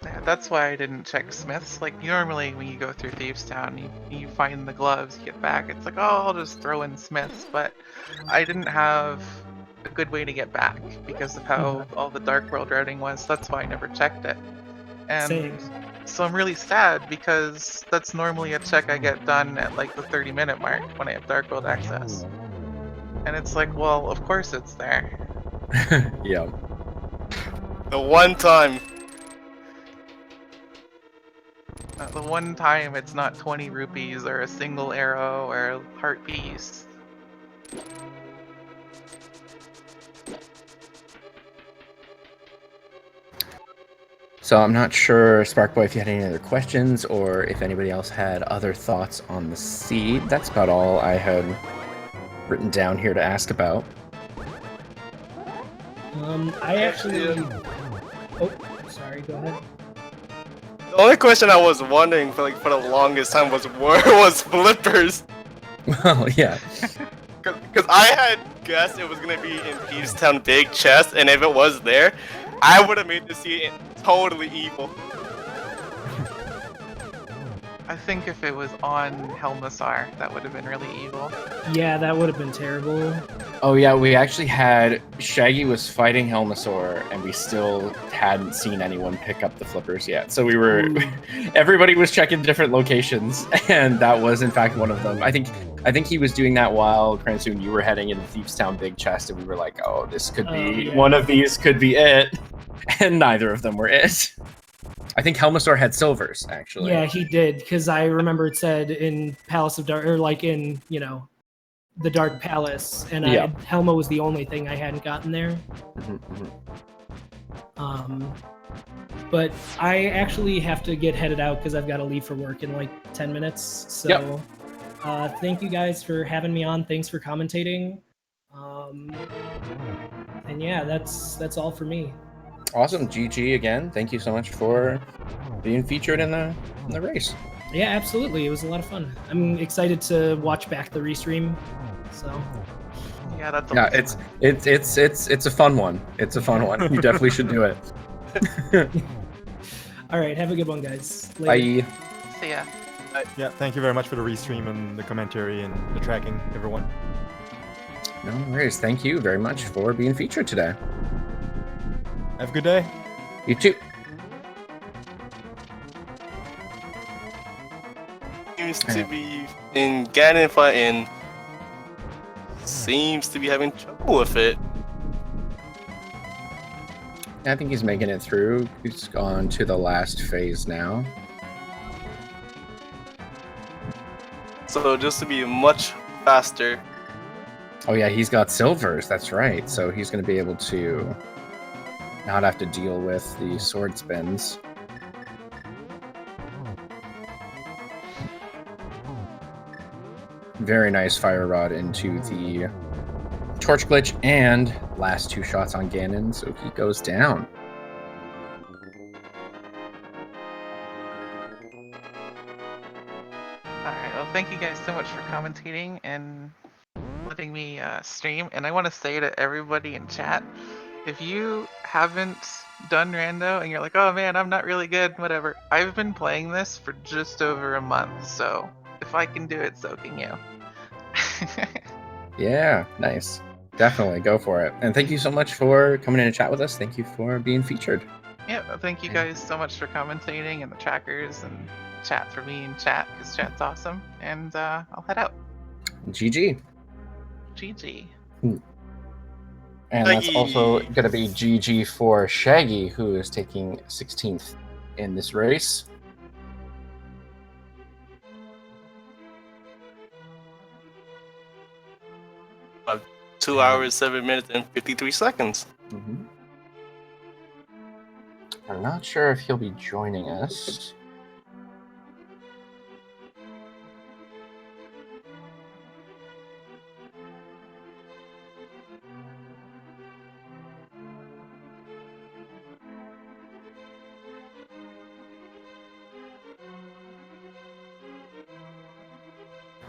Speaker 4: Yeah, that's why I didn't check Smiths. Like, normally when you go through Thieves Town, you find the gloves, you get back, it's like, oh, I'll just throw in Smiths, but I didn't have a good way to get back because of how all the Dark World routing was. That's why I never checked it. And
Speaker 3: same.
Speaker 4: so I'm really sad because that's normally a check I get done at like the 30-minute mark when I have Dark World access. And it's like, well, of course it's there.
Speaker 1: Yeah.
Speaker 2: The one time.
Speaker 4: The one time it's not 20 rupees or a single arrow or a heart piece.
Speaker 1: So I'm not sure, Sparkboy, if you had any other questions or if anybody else had other thoughts on the seed. That's about all I had written down here to ask about.
Speaker 3: I actually. Oh, sorry. Go ahead.
Speaker 2: The only question I was wondering for the longest time was where was flippers?
Speaker 1: Well, yeah.
Speaker 2: Because I had guessed it was gonna be in Thieves Town Big Chest, and if it was there, I would have made the scene totally evil.
Speaker 4: I think if it was on Helmasar, that would have been really evil.
Speaker 3: Yeah, that would have been terrible.
Speaker 1: Oh yeah, we actually had Shaggy was fighting Helmasaur, and we still hadn't seen anyone pick up the flippers yet. So we were, everybody was checking different locations, and that was in fact one of them. I think he was doing that while Cransoon, you were heading into Thieves Town Big Chest, and we were like, oh, this could be one of these, could be it, and neither of them were it. I think Helmasaur had silvers, actually.
Speaker 3: Yeah, he did, because I remember it said in Palace of Dark, or like in, the Dark Palace, and Helma was the only thing I hadn't gotten there. But I actually have to get headed out because I've got to leave for work in like 10 minutes. So thank you guys for having me on. Thanks for commentating. And yeah, that's all for me.
Speaker 1: Awesome. GG again. Thank you so much for being featured in the race.
Speaker 3: Yeah, absolutely. It was a lot of fun. I'm excited to watch back the restream. So
Speaker 4: yeah, that's
Speaker 1: it's a fun one. It's a fun one. You definitely should do it.
Speaker 3: All right, have a good one, guys. Later.
Speaker 1: Bye.
Speaker 4: See ya.
Speaker 5: Yeah, thank you very much for the restream and the commentary and the tracking, everyone.
Speaker 1: No worries. Thank you very much for being featured today.
Speaker 5: Have a good day.
Speaker 1: You too.
Speaker 2: Seems to be in Ganify and seems to be having trouble with it.
Speaker 1: I think he's making it through. He's gone to the last phase now.
Speaker 2: So just to be much faster.
Speaker 1: Oh yeah, he's got silvers. That's right. So he's going to be able to not have to deal with the sword spins. Very nice fire rod into the torch glitch, and last two shots on Ganon, so he goes down.
Speaker 4: Alright, well, thank you guys so much for commentating and letting me stream. And I want to say to everybody in chat, if you haven't done Rando and you're like, oh man, I'm not really good, whatever, I've been playing this for just over a month, so if I can do it, so can you.
Speaker 1: Yeah, nice. Definitely, go for it. And thank you so much for coming in and chat with us. Thank you for being featured.
Speaker 4: Yeah, thank you guys so much for commentating and the trackers and chat for me and chat, because chat's awesome. And I'll head out.
Speaker 1: GG.
Speaker 4: GG.
Speaker 1: And that's also
Speaker 2: Shaggy.
Speaker 1: going to be GG for Shaggy, who is taking 16th in this race.
Speaker 2: About 2 hours, 7 minutes, and 53 seconds.
Speaker 1: Mm-hmm. I'm not sure if he'll be joining us.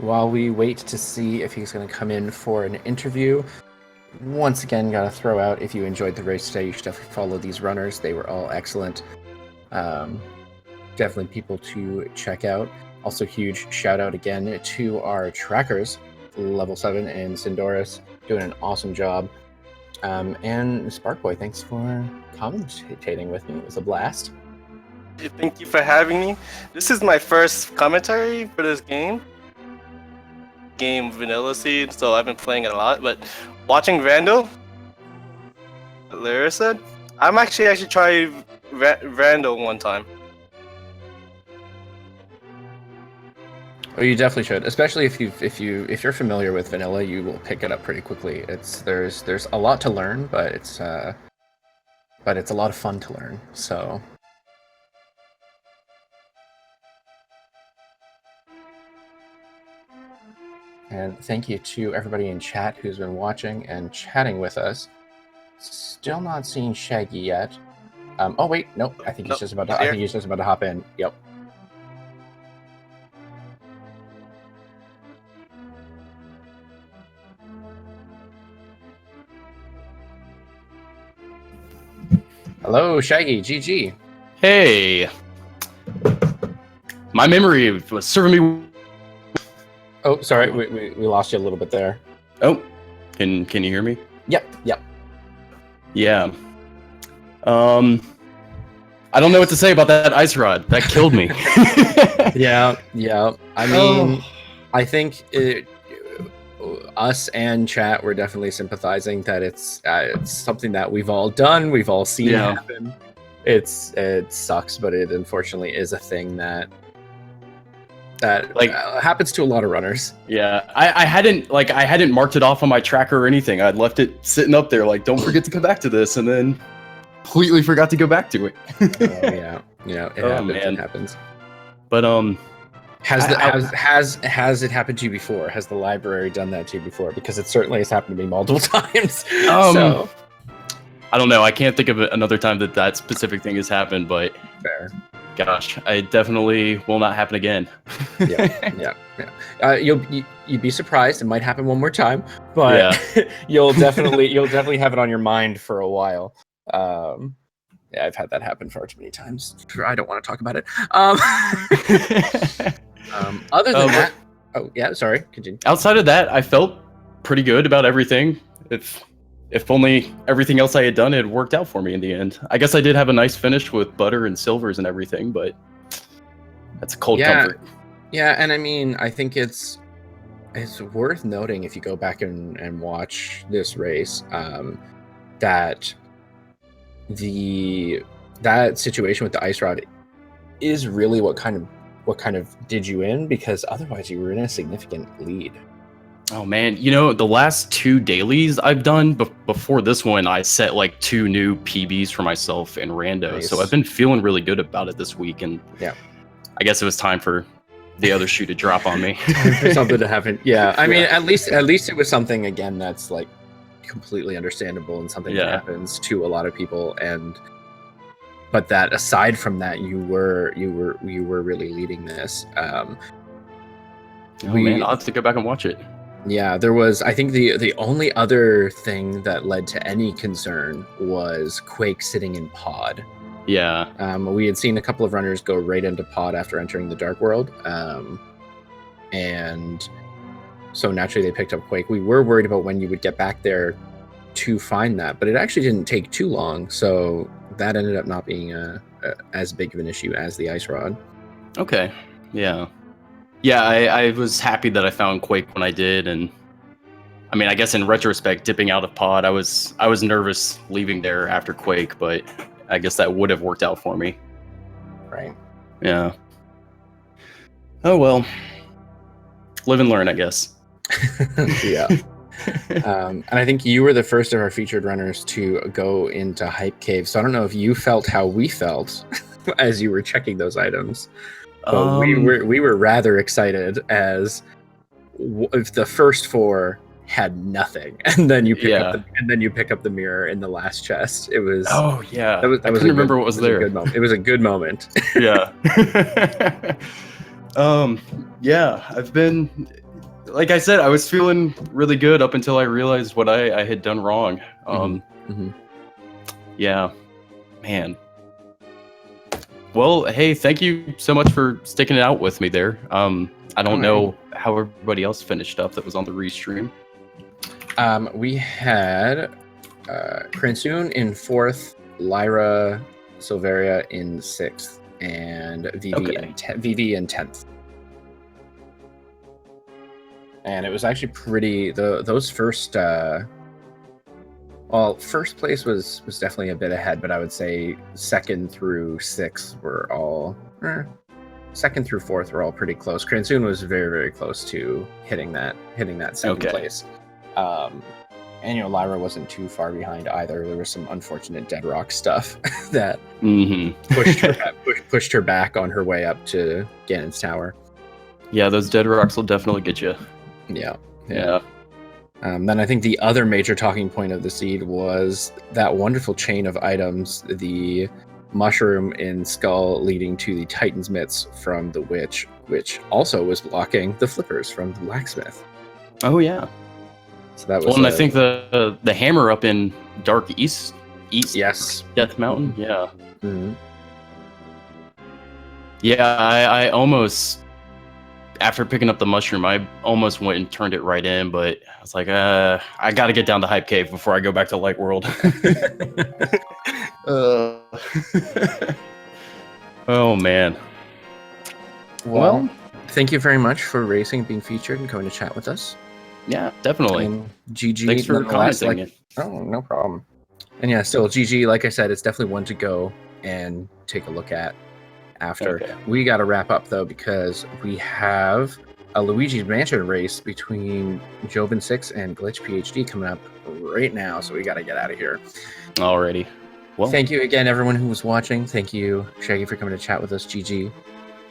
Speaker 1: While we wait to see if he's going to come in for an interview, once again, gotta throw out, if you enjoyed the race today, you should definitely follow these runners. They were all excellent. Definitely people to check out. Also, huge shout out again to our trackers, Level 7 and Sindoris, doing an awesome job. And Sparkboy, thanks for commentating with me. It was a blast.
Speaker 2: Thank you for having me. This is my first commentary for this game Vanilla Seed, so I've been playing it a lot. But watching Randall, Lara said, I'm actually tried Randall one time.
Speaker 1: Oh, you definitely should, especially if you're familiar with vanilla, you will pick it up pretty quickly. There's a lot to learn, but it's a lot of fun to learn. So. And thank you to everybody in chat who's been watching and chatting with us. Still not seeing Shaggy yet. Oh wait, nope. I think he's just about to hop in. Yep. Hello, Shaggy. GG.
Speaker 6: Hey. My memory was serving me.
Speaker 1: Oh, sorry, we lost you a little bit there.
Speaker 6: Oh, can you hear me?
Speaker 1: Yep.
Speaker 6: Yeah. I don't know what to say about that ice rod. That killed me.
Speaker 1: Yeah. I mean, I think us and chat were definitely sympathizing that it's something that we've all done, we've all seen happen. It sucks, but it unfortunately is a thing that happens to a lot of runners.
Speaker 6: Yeah, I hadn't marked it off on my tracker or anything. I'd left it sitting up there, like, don't forget to come back to this, and then completely forgot to go back to it.
Speaker 1: It happens.
Speaker 6: But
Speaker 1: has it happened to you before? Has the library done that to you before? Because it certainly has happened to me multiple times. So
Speaker 6: I don't know. I can't think of another time that specific thing has happened, but
Speaker 1: fair.
Speaker 6: Gosh, I definitely will not happen again.
Speaker 1: Yeah. You'd be surprised. It might happen one more time, but you'll definitely have it on your mind for a while. Yeah, I've had that happen far too many times. I don't want to talk about it. Other than that, oh yeah, sorry. Continue.
Speaker 6: Outside of that, I felt pretty good about everything. If only everything else I had done had worked out for me in the end. I guess I did have a nice finish with butter and silvers and everything, but that's a cold comfort.
Speaker 1: Yeah, and I mean, I think it's worth noting if you go back and watch this race, that that situation with the ice rod is really what kind of did you in, because otherwise you were in a significant lead.
Speaker 6: Oh man, the last 2 dailies I've done before this one, I set like 2 new PBs for myself in rando.
Speaker 1: Nice.
Speaker 6: So I've been feeling really good about it this week, and I guess it was time for the other shoe to drop on me.
Speaker 1: Time for something to happen. Yeah, I mean, at least it was something again that's like completely understandable and something that happens to a lot of people. But that aside from that, you were really leading this.
Speaker 6: Man, I'll have to go back and watch it.
Speaker 1: Yeah, there was, I think the only other thing that led to any concern was Quake sitting in pod.
Speaker 6: Yeah.
Speaker 1: We had seen a couple of runners go right into pod after entering the Dark World. And so naturally they picked up Quake. We were worried about when you would get back there to find that, but it actually didn't take too long. So that ended up not being as big of an issue as the ice rod.
Speaker 6: Okay. Yeah. Yeah, I was happy that I found Quake when I did, and I mean, I guess in retrospect, dipping out of pod, I was nervous leaving there after Quake, but I guess that would have worked out for me.
Speaker 1: Right.
Speaker 6: Yeah. Oh well. Live and learn, I guess.
Speaker 1: Yeah. And I think you were the first of our featured runners to go into Hype Cave. So I don't know if you felt how we felt as you were checking those items. But we were rather excited as if the first 4 had nothing, and then you pick up the mirror in the last chest. It was
Speaker 6: Oh yeah.
Speaker 1: that was
Speaker 6: I couldn't remember what was there.
Speaker 1: It was a good moment.
Speaker 6: Yeah. Yeah, I've been, like I said, I was feeling really good up until I realized what I had done wrong. Yeah, man. Well, hey, thank you so much for sticking it out with me there. I don't know how everybody else finished up that was on the restream.
Speaker 1: We had Cransoon in 4th, Lyra Silveria in 6th, and Vivi in 10th. And it was actually pretty. Those first. First place was definitely a bit ahead, but I would say 2nd through 6th were all. 2nd through 4th were all pretty close. Cransoon was very, very close to hitting that 2nd place. And Lyra wasn't too far behind either. There was some unfortunate Dead Rock stuff that pushed her back on her way up to Ganon's Tower.
Speaker 6: Yeah, those Dead Rocks will definitely get you.
Speaker 1: Yeah.
Speaker 6: Then
Speaker 1: I think the other major talking point of the seed was that wonderful chain of items, the mushroom in Skull leading to the Titan's Mitts from the Witch, which also was blocking the flippers from the Blacksmith.
Speaker 6: Oh yeah.
Speaker 1: So that was.
Speaker 6: Well, and I think the hammer up in Dark East.
Speaker 1: Yes.
Speaker 6: Death Mountain. Yeah.
Speaker 1: Mm-hmm.
Speaker 6: Yeah, I almost, after picking up the mushroom, I almost went and turned it right in, but I was like, I got to get down to Hype Cave before I go back to Light World. Oh man.
Speaker 1: Well, thank you very much for racing, being featured, and coming to chat with us.
Speaker 6: Yeah, definitely.
Speaker 1: And GG.
Speaker 6: Thanks for commenting.
Speaker 1: Oh, no problem. And yeah, still GG. Like I said, it's definitely one to go and take a look at after.
Speaker 6: Okay.
Speaker 1: We got to wrap up though, because we have a Luigi's Mansion race between Jobin6 and Glitch PhD coming up right now. So we got to get out of here.
Speaker 6: Alrighty. Well,
Speaker 1: thank you again, everyone who was watching. Thank you, Shaggy, for coming to chat with us. GG.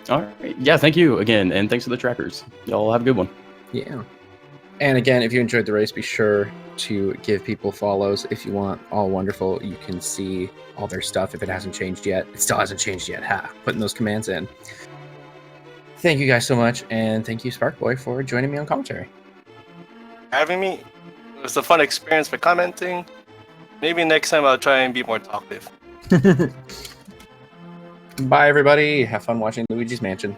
Speaker 6: All right. Yeah, thank you again. And thanks to the trackers. Y'all have a good one.
Speaker 1: Yeah. And again, if you enjoyed the race, be sure to give people follows. If you want All Wonderful, you can see all their stuff if it hasn't changed yet. It still hasn't changed yet. Putting those commands in. Thank you guys so much. And thank you, Sparkboy, for joining me on commentary.
Speaker 2: Having me. It was a fun experience for commenting. Maybe next time I'll try and be more talkative.
Speaker 1: Bye, everybody. Have fun watching Luigi's Mansion.